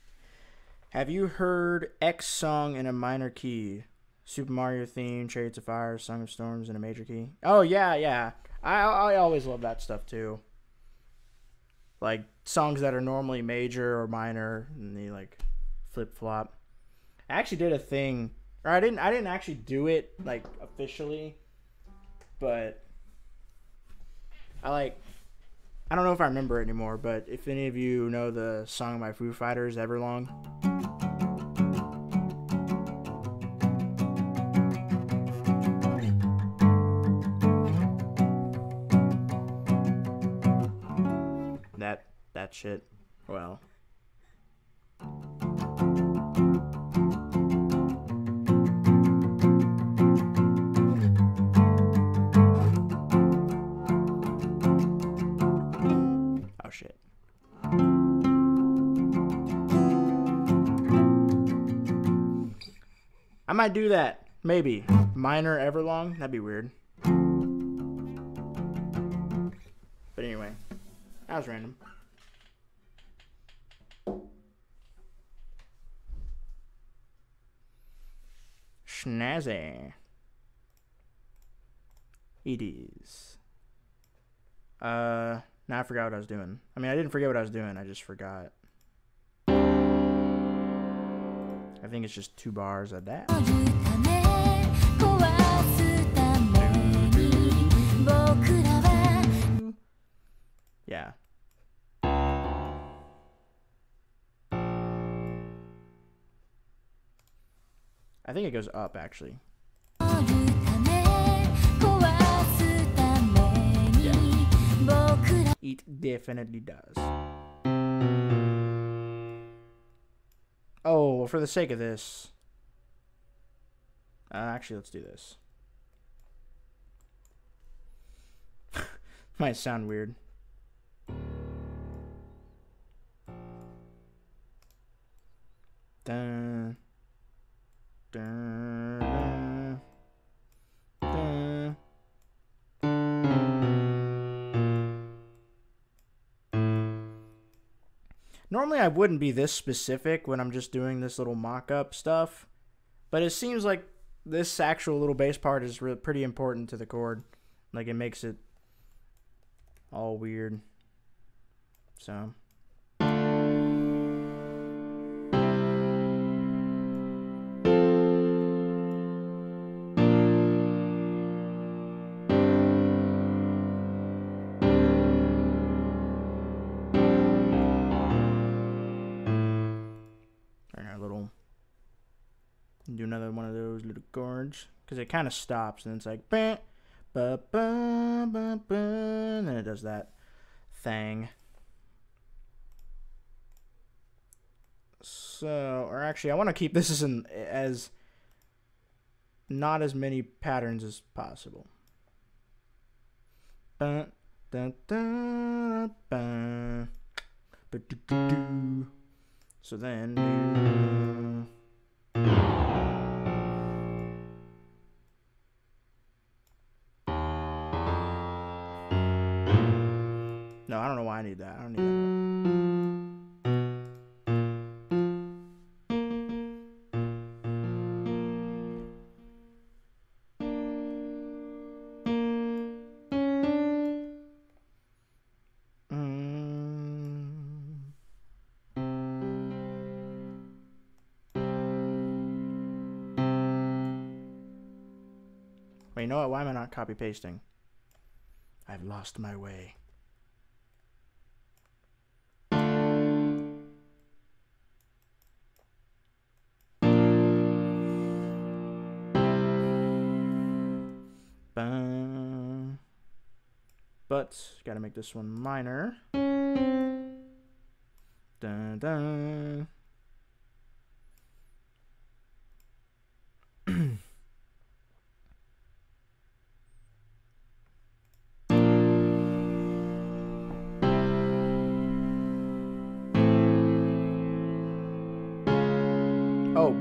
Have you heard X song in a minor key? Super Mario theme, Chariots of Fire, Song of Storms in a major key. Oh, yeah, yeah. I always love that stuff, too. Like, songs that are normally major or minor, and they, like, flip-flop. I actually did a thing, or I didn't actually do it, like, officially, but I don't know if I remember it anymore, but if any of you know the song by Foo Fighters, Everlong. That shit. Well. Oh shit. I might do that. Maybe. Minor Everlong? That'd be weird. But anyway. That was random. Snazzy. It is. Now I forgot what I was doing. I mean, I didn't forget what I was doing. I just forgot. I think it's just 2 bars of that. Yeah. I think it goes up, actually. Yeah. It definitely does. Oh, well, for the sake of this. Actually, let's do this. Might sound weird. Dun, dun, dun, dun. Normally I wouldn't be this specific when I'm just doing this little mock-up stuff, but it seems like this actual little bass part is pretty important to the chord. Like, it makes it all weird. So. Do another one of those little chords because it kind of stops and it's like bah, ba, ba, ba, ba, and then it does that thing. So, or actually, I want to keep this as not as many patterns as possible. Ba, da, da, ba, ba, do, do, do. So then do. No, I don't know why I need that. I don't need Wait, you know what? Why am I not copy pasting? I've lost my way. But gotta make this one minor. Dun, dun. Oh.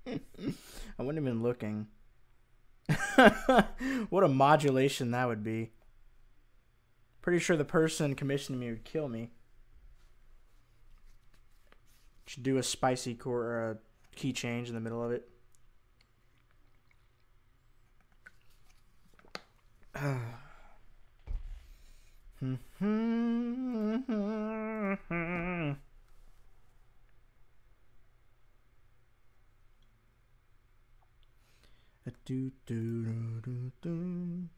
I wasn't even looking. What a modulation that would be. Pretty sure the person commissioning me would kill me. Should do a spicy chord or a key change in the middle of it. Do, do, do, do, do.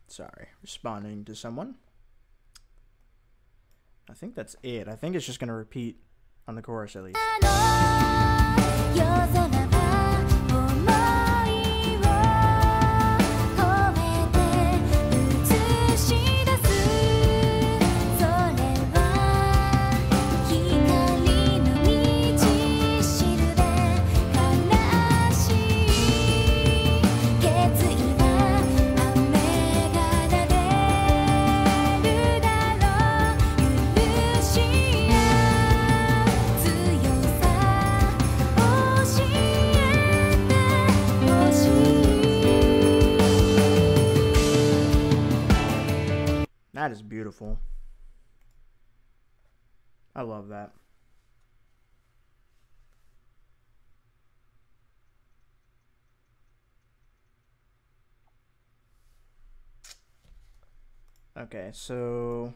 Sorry, responding to someone. I think that's it. I think it's just going to repeat on the chorus at least. That is beautiful. I love that. Okay, so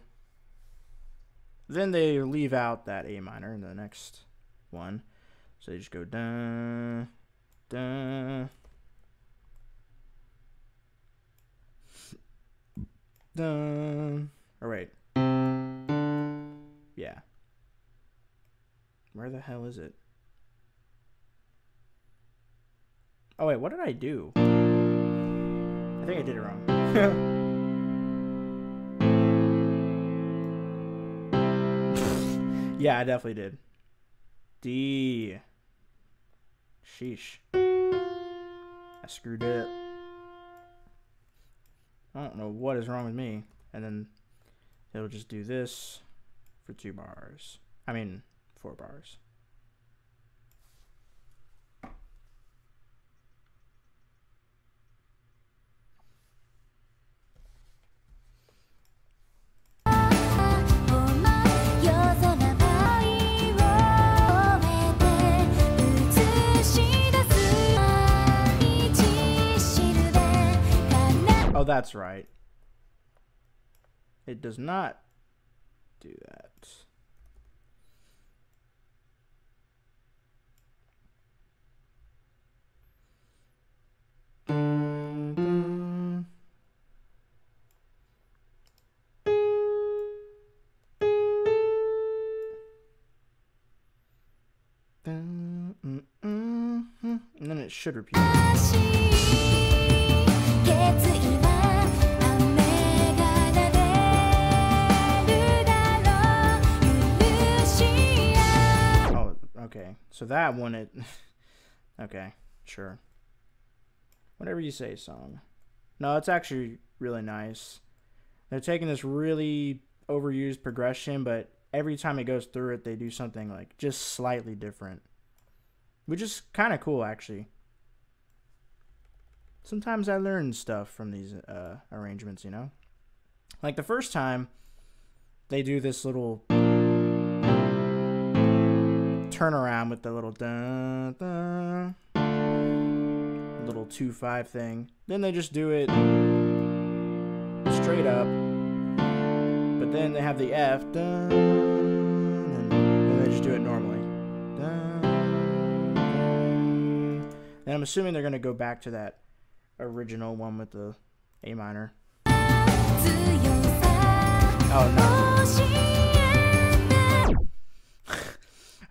then they leave out that A minor in the next one. So they just go dun, dun, dun. Or wait. Yeah. Where the hell is it? Oh wait, what did I do? I think I did it wrong. Yeah, I definitely did. D. Sheesh. I screwed it. I don't know what is wrong with me. And then it'll just do this for 2 bars. I mean, 4 bars. Oh, that's right. It does not do that. And then it should repeat. Oh, okay. So that one, it... Okay, sure. Whatever you say, song. No, it's actually really nice. They're taking this really overused progression, but every time it goes through it, they do something like just slightly different, which is kind of cool, actually. Sometimes I learn stuff from these arrangements, you know? Like the first time, they do this little turnaround with the little dun, dun, little 2/5 thing. Then they just do it straight up, but then they have the F, dun, and then they just do it normally. Dun, dun. And I'm assuming they're going to go back to that original one with the A minor. Oh no.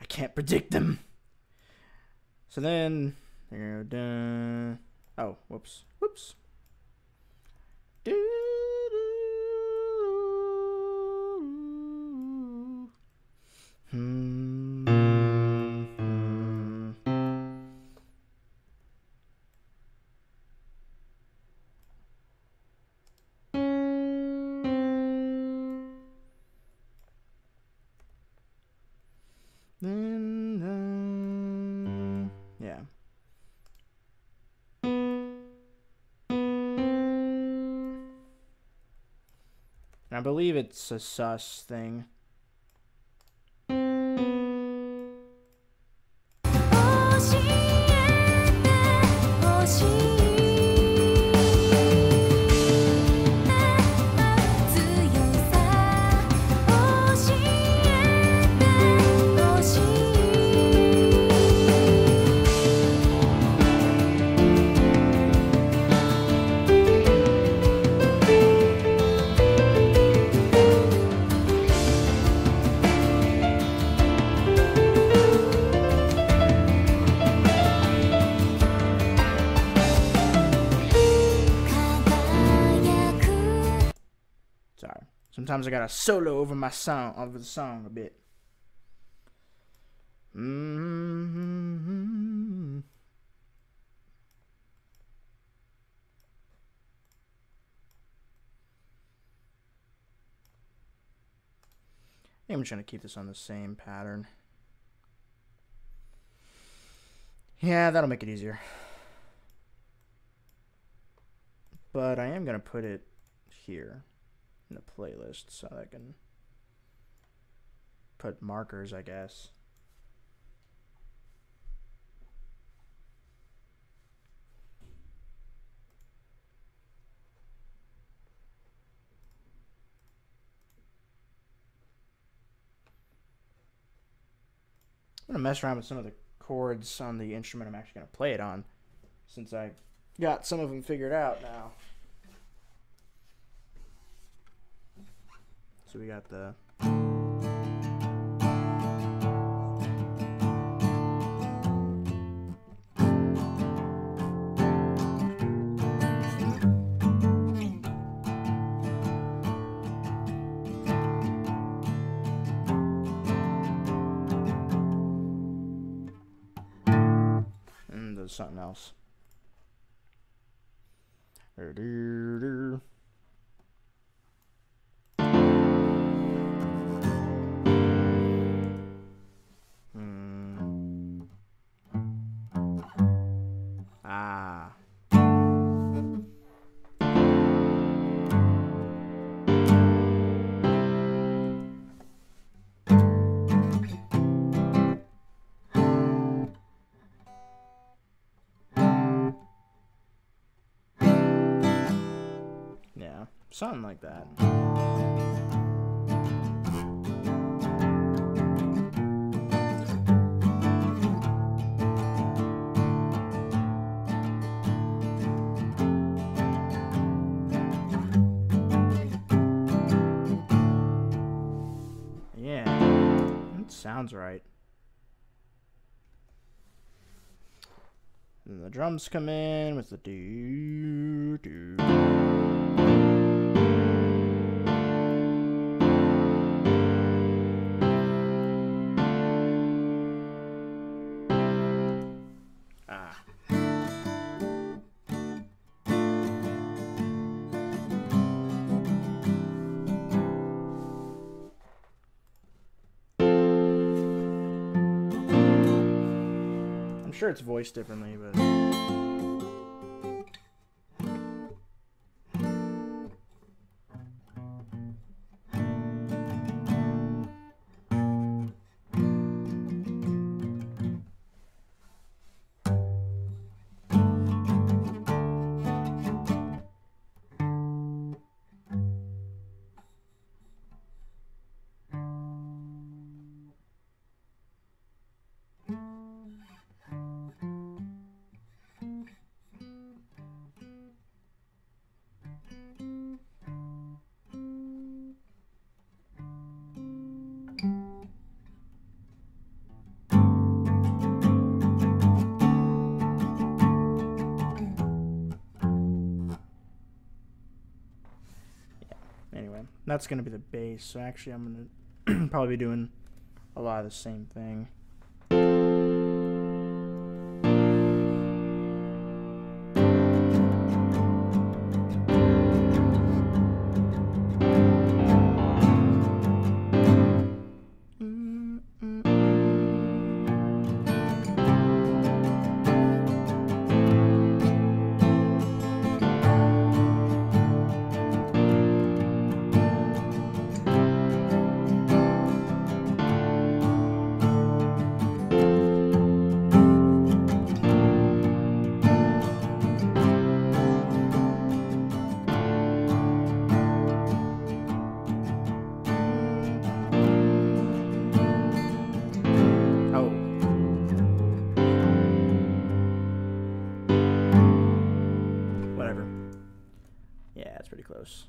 I can't predict them. So then, they're dun. Oh, whoops. Whoops. Yeah. And I believe it's a sus thing. Sorry. Sometimes I gotta solo over my song, over the song a bit. I'm trying to keep this on the same pattern. Yeah, that'll make it easier. But I am gonna put it here in the playlist so I can put markers, I guess. I'm gonna mess around with some of the chords on the instrument I'm actually gonna play it on, since I got some of them figured out now. So we got the and there's something else. Ah. Yeah, something like that. sounds right. And the drums come in with the do do. I'm sure it's voiced differently, but anyway, that's going to be the bass. So actually I'm going to probably be doing a lot of the same thing. Pretty close.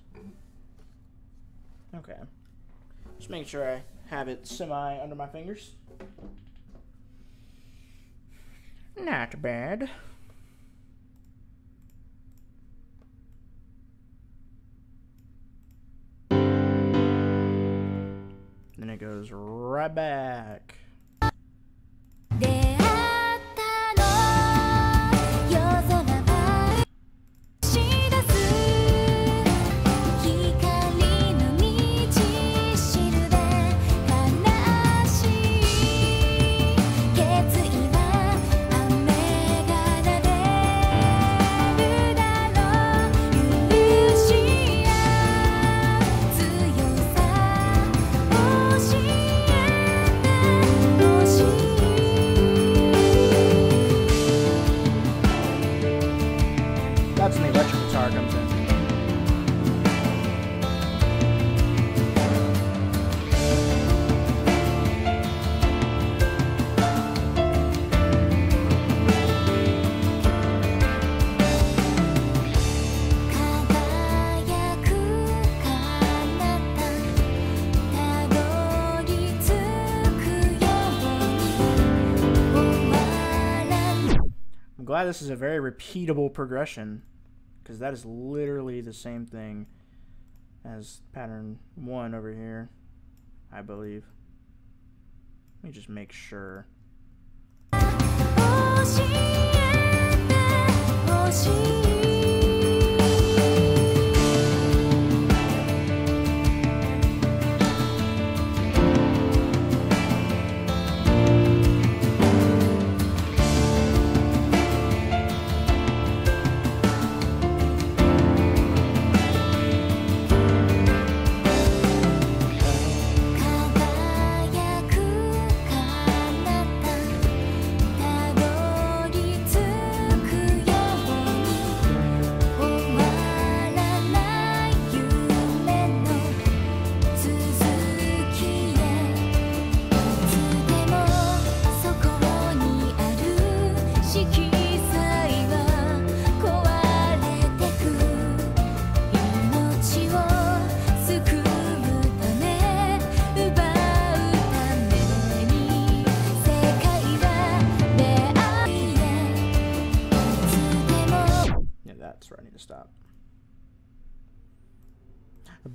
Okay. Just making sure I have it semi under my fingers. Not bad. Then it goes right back. That's when the electric guitar comes in. I'm glad this is a very repeatable progression, because that is literally the same thing as pattern 1 over here, I believe. Let me just make sure.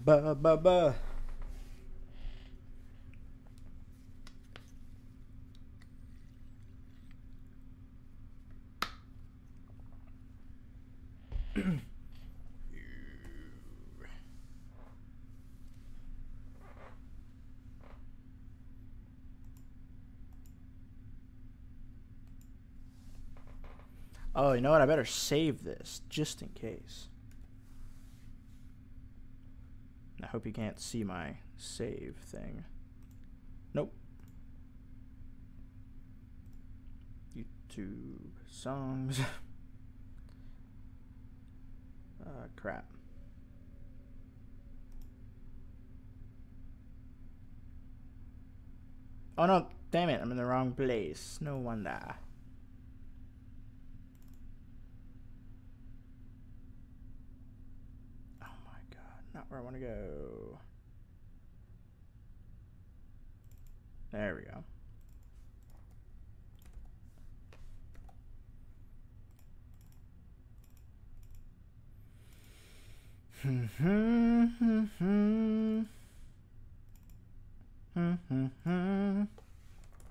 Ba ba ba. Oh, you know what? I better save this just in case. I hope you can't see my save thing. Nope. YouTube songs. Crap. Oh no, damn it, I'm in the wrong place. No wonder. Oh my god, not where I want to go. There we go.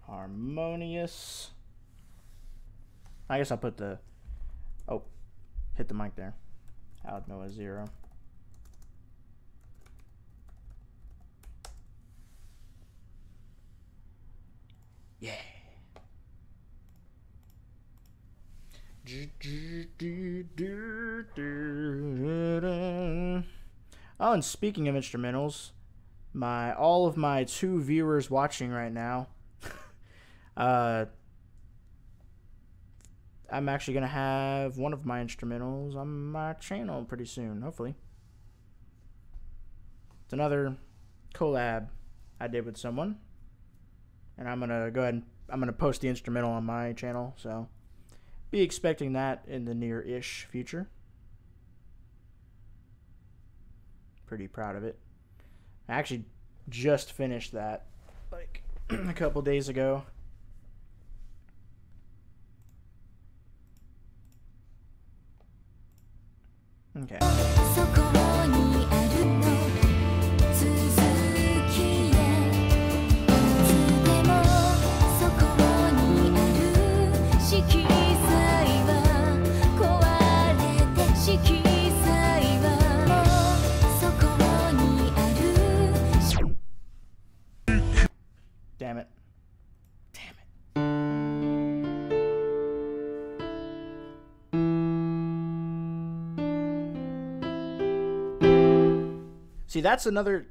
Harmonious. I guess I'll put the... Oh, hit the mic there. Out Noah 0. Yeah. Oh, and speaking of instrumentals, all of my 2 viewers watching right now, I'm actually gonna have one of my instrumentals on my channel pretty soon, hopefully. It's another collab I did with someone, and I'm gonna go ahead and I'm gonna post the instrumental on my channel, so be expecting that in the near-ish future. Pretty proud of it. I actually just finished that like a couple days ago. Okay. Damn it. Damn it. See, that's another...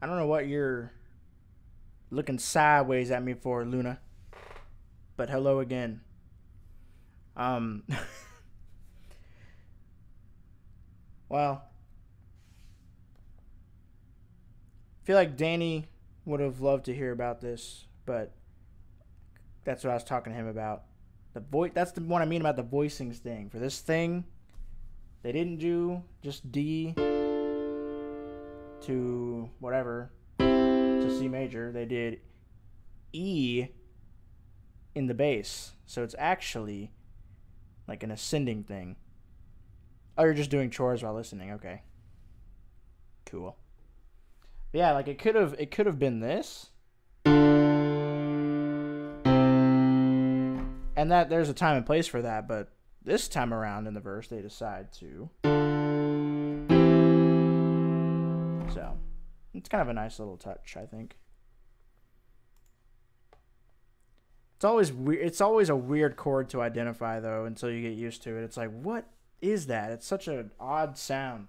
I don't know what you're looking sideways at me for, Luna. But hello again. Well... I feel like Danny would have loved to hear about this, but that's what I was talking to him about. That's the one I mean about the voicings thing. For this thing, they didn't do just D to whatever, to C major. They did E in the bass. So it's actually like an ascending thing. Oh, you're just doing chores while listening. Okay. Cool. Yeah, like it could have been this. And that there's a time and place for that, but this time around in the verse they decide to. So, it's kind of a nice little touch, I think. It's always weird. It's always a weird chord to identify though until you get used to it. It's like, what is that? It's such an odd sound.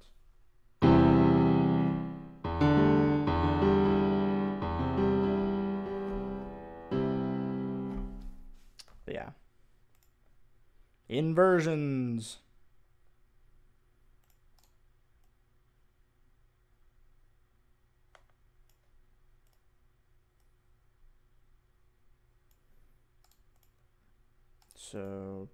Yeah. Inversions. So,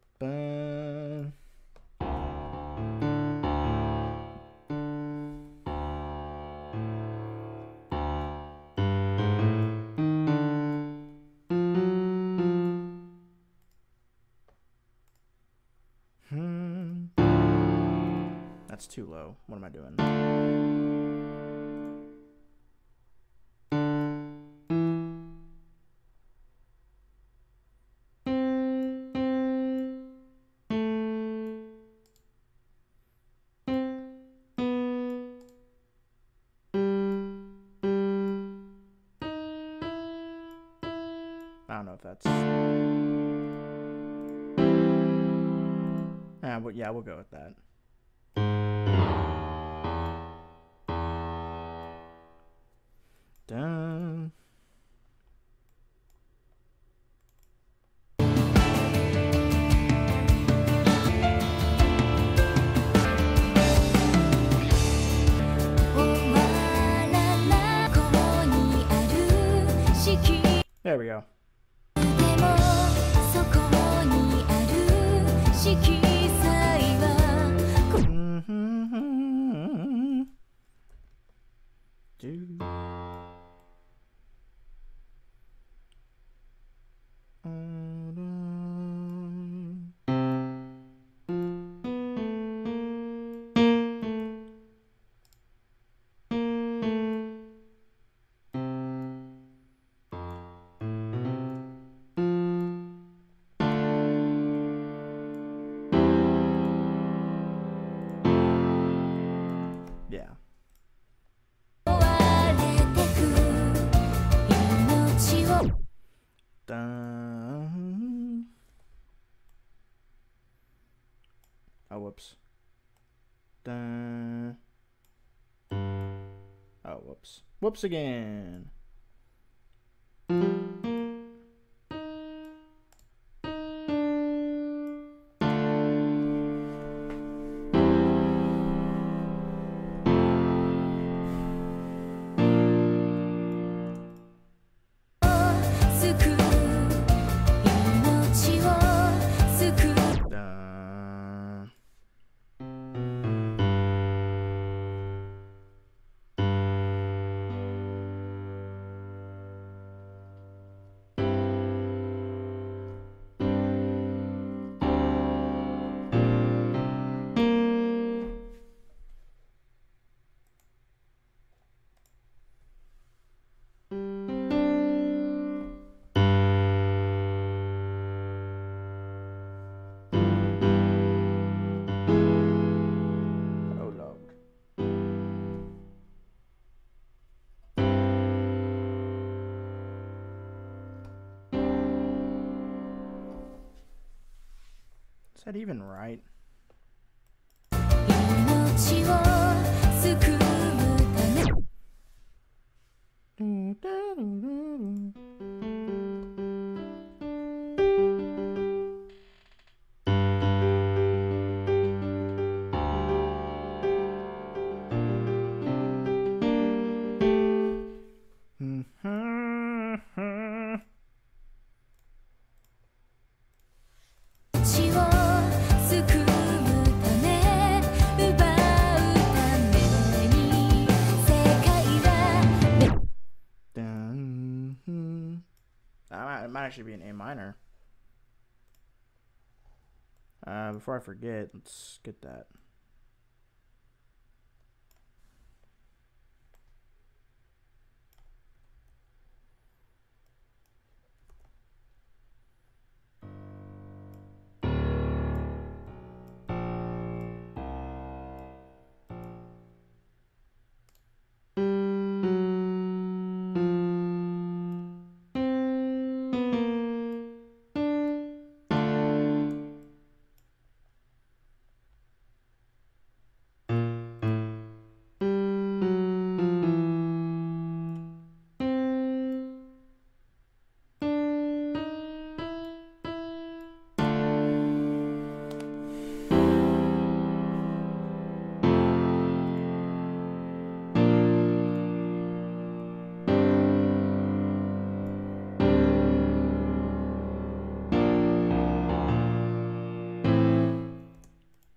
That's too low. What am I doing? I don't know if that's... yeah, we'll go with that. Done. There we go. Yeah. Dun. Oh, whoops. Dun. Oh, whoops. Whoops again. Is that even right? It might actually be an A minor. Before I forget, let's get that.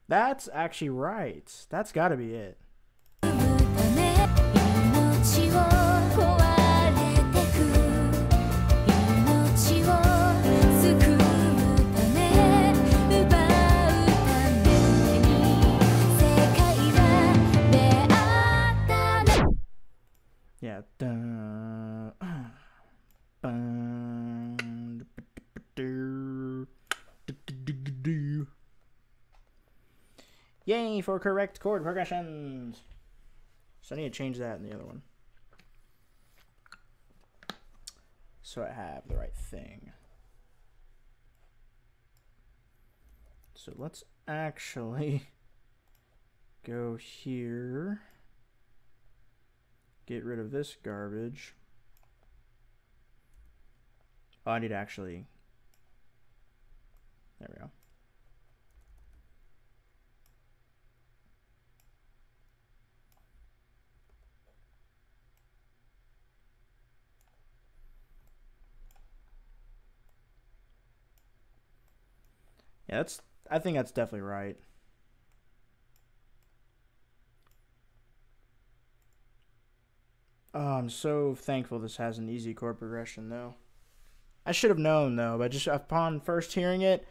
That's actually right. That's got to be it. me for correct chord progressions. So I need to change that in the other one, so I have the right thing. So let's actually go here, get rid of this garbage. Oh, I need to actually, there we go. Yeah, I think that's definitely right. Oh, I'm so thankful this has an easy chord progression, though. I should have known, though, but just upon first hearing it,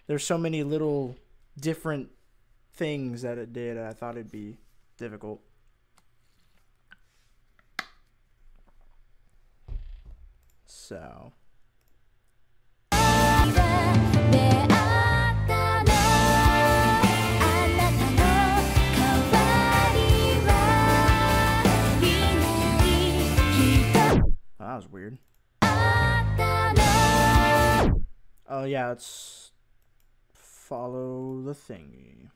there's so many little different things that it did. I thought it'd be difficult. So. That was weird. Oh yeah, let's follow the thingy.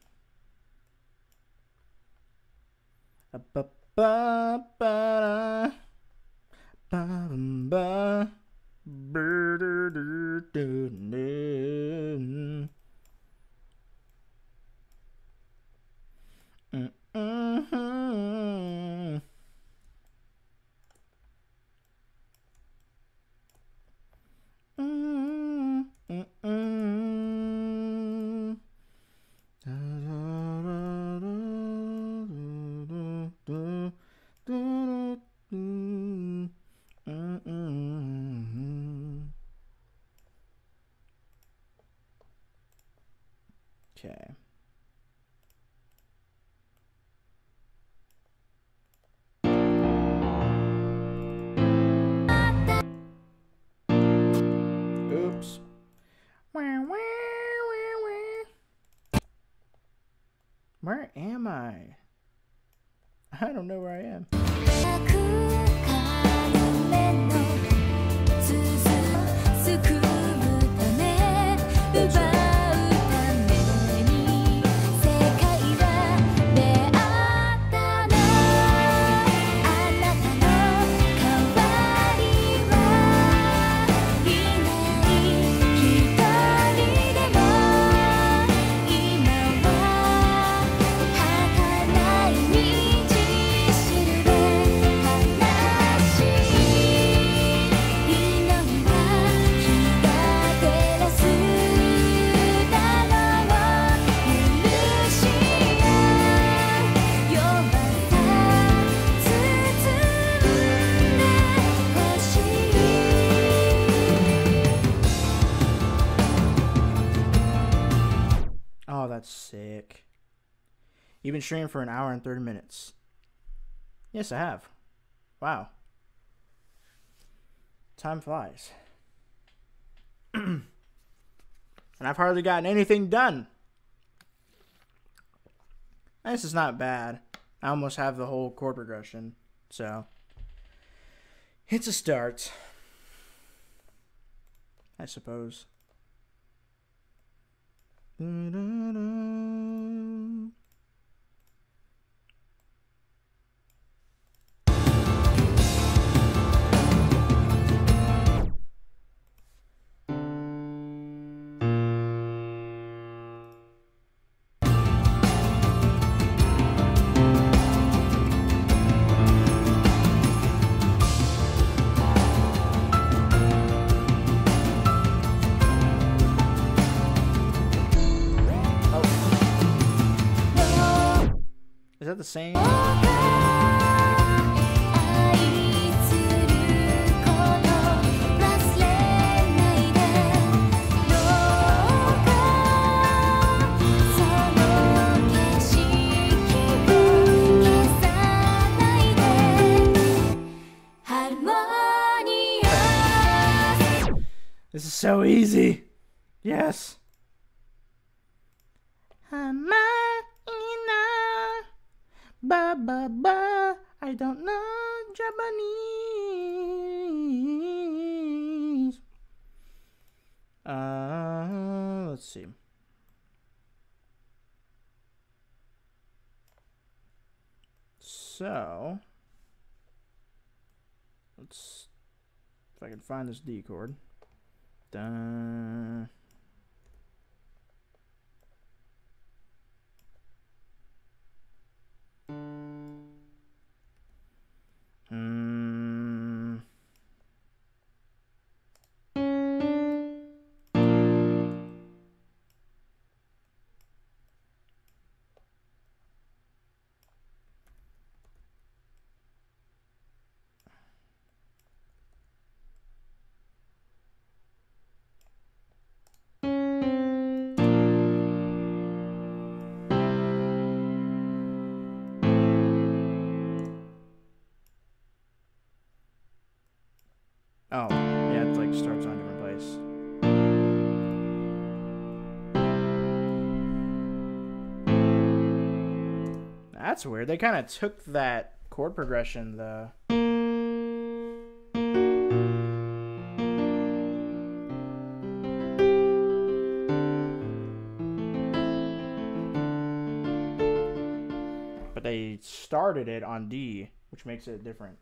Okay. Oops. Where am I? I don't know where I am. Oh, that's sick. You've been streaming for 1 hour and 30 minutes. Yes, I have. Wow. Time flies. And I've hardly gotten anything done. This is not bad. I almost have the whole chord progression. So, it's a start, I suppose. Is that the same? This is so easy. Yes. Harmonious. Ba ba ba. I don't know Japanese. Let's see. So, let's, if I can find this D chord. Dun. Oh, yeah, it like starts on a different place. That's weird. They kind of took that chord progression, but they started it on D, which makes it different.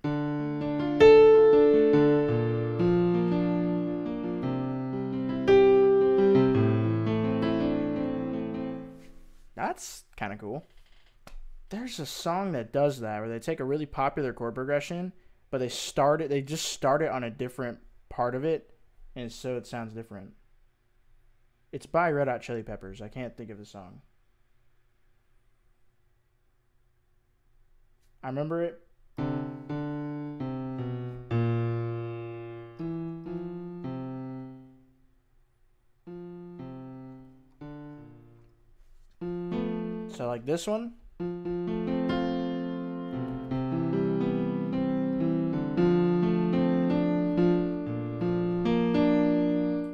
That's kind of cool. There's a song that does that where they take a really popular chord progression, but they just start it on a different part of it, and so it sounds different. It's by Red Hot Chili Peppers. I can't think of the song. I remember it. So like this one.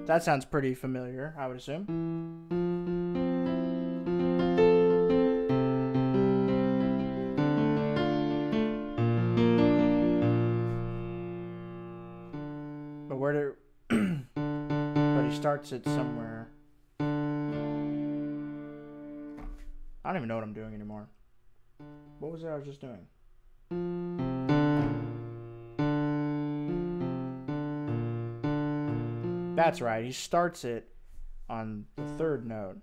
That sounds pretty familiar, I would assume. But where do but he starts it somewhere. I don't even know what I'm doing anymore. What was it I was just doing? That's right, he starts it on the third note.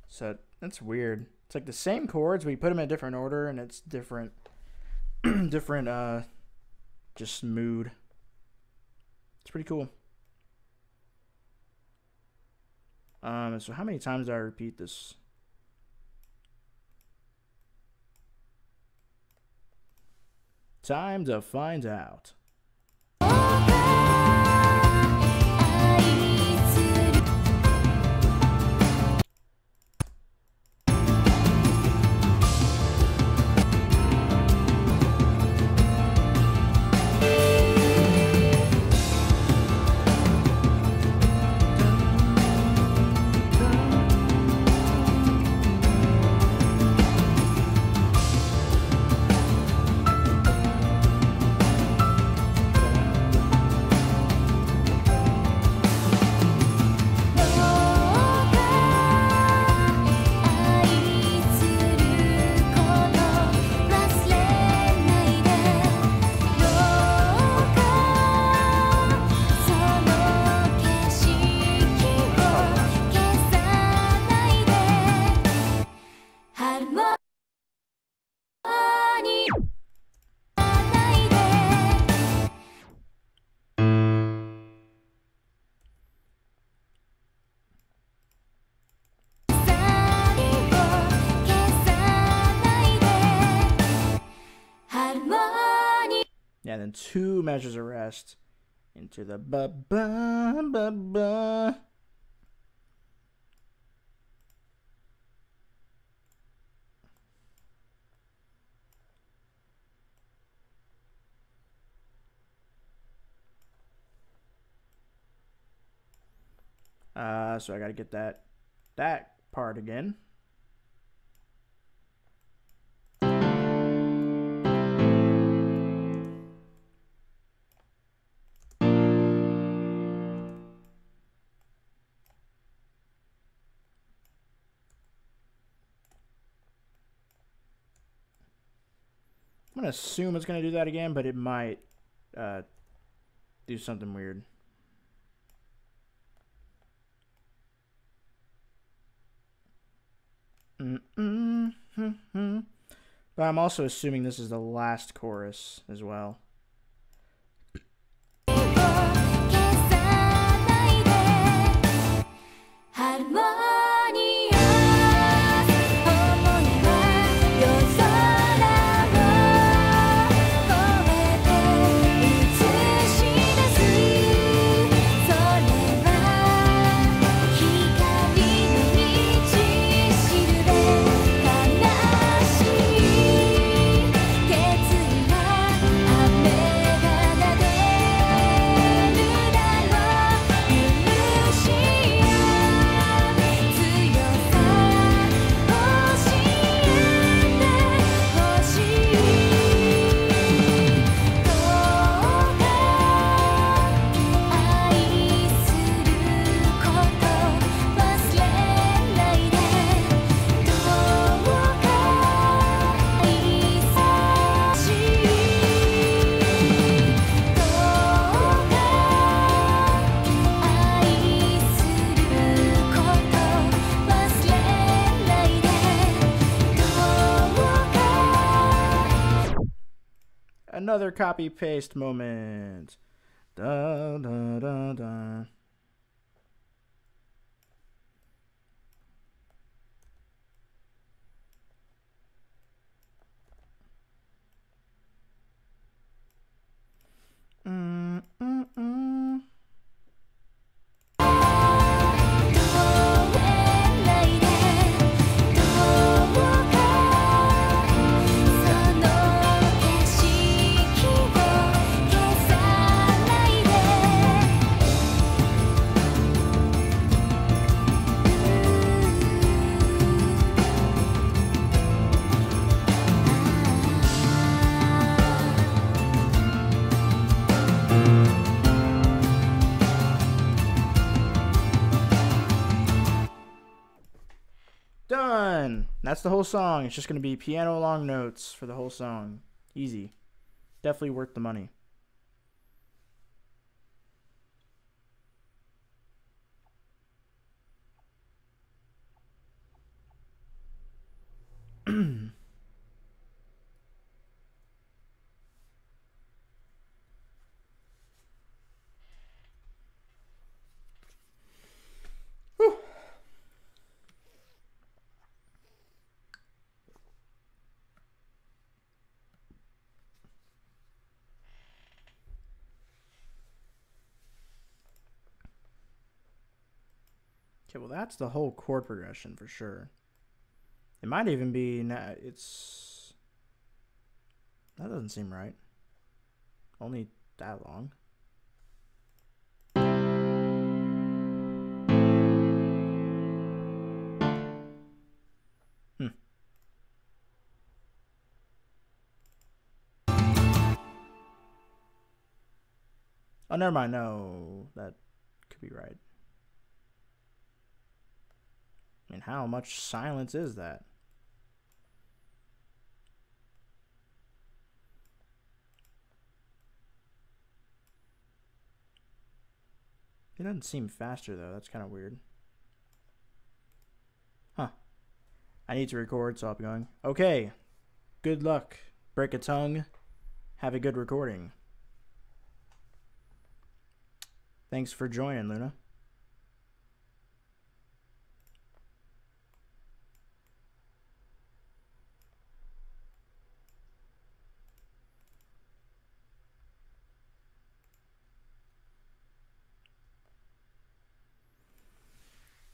So that's weird. It's like the same chords, but you put them in a different order, and it's different, different, just mood. It's pretty cool. So how many times do I repeat this? Time to find out. Yeah, then 2 measures of rest into the ba ba ba ba. So I gotta get that part again. I'm gonna assume it's gonna do that again, but it might do something weird. But I'm also assuming this is the last chorus as well. Another copy paste moment. Da, da, da, da. Done. That's the whole song. It's just going to be piano long notes for the whole song. Easy. Definitely worth the money. Okay, well that's the whole chord progression for sure. It might even be, it's, that doesn't seem right. Only that long. Oh, never mind. No, that could be right. I mean, how much silence is that? It doesn't seem faster, though. That's kind of weird. Huh. I need to record, so I'll be going. Okay. Good luck. Break a tongue. Have a good recording. Thanks for joining, Luna.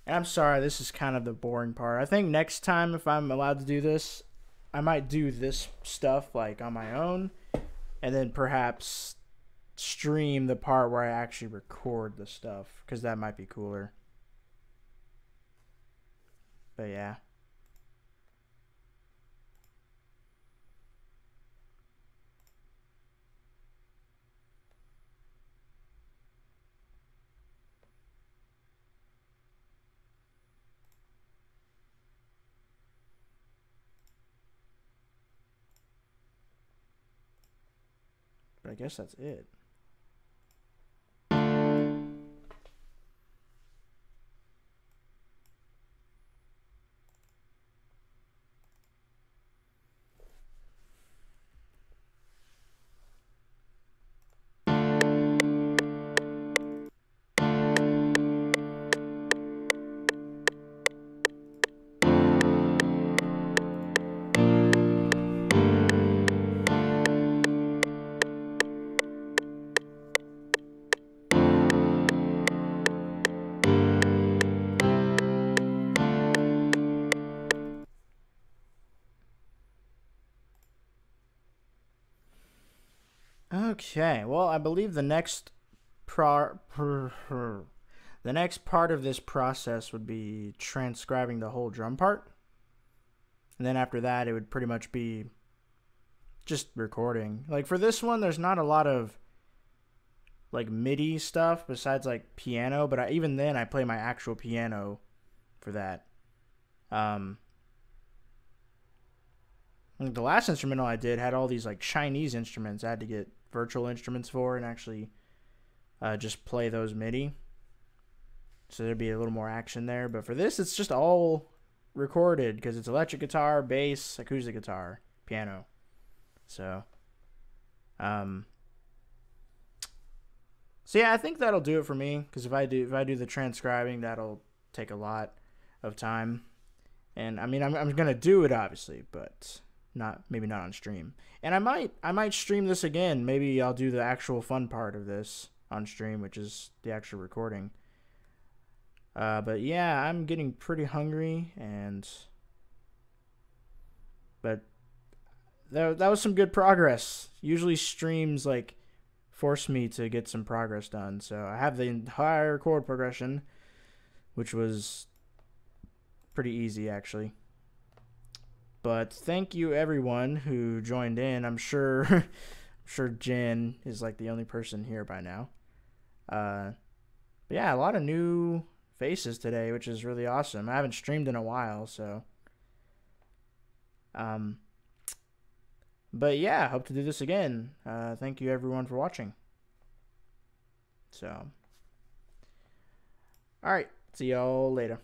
And I'm sorry, this is kind of the boring part. I think next time, if I'm allowed to do this, I might do this stuff like on my own, and then perhaps stream the part where I actually record the stuff, because that might be cooler. But yeah. But I guess that's it. Okay, well, I believe the next part of this process would be transcribing the whole drum part. And then after that, it would pretty much be just recording. Like for this one, there's not a lot of like MIDI stuff besides like piano, but even then I play my actual piano for that. The last instrumental I did had all these like Chinese instruments I had to get virtual instruments for and actually just play those MIDI. So there'd be a little more action there. But for this, it's just all recorded because it's electric guitar, bass, acoustic guitar, piano. So, so yeah, I think that'll do it for me. Because if I do the transcribing, that'll take a lot of time. And I mean, I'm gonna do it obviously, but maybe not on stream. And I might stream this again. Maybe I'll do the actual fun part of this on stream, which is the actual recording. But yeah, I'm getting pretty hungry, but that was some good progress. Usually streams like force me to get some progress done. So I have the entire chord progression, which was pretty easy actually. But thank you everyone who joined in. I'm sure Jen is like the only person here by now. But yeah, a lot of new faces today, which is really awesome. I haven't streamed in a while, so but yeah, hope to do this again. Thank you everyone for watching. So all right, see y'all later.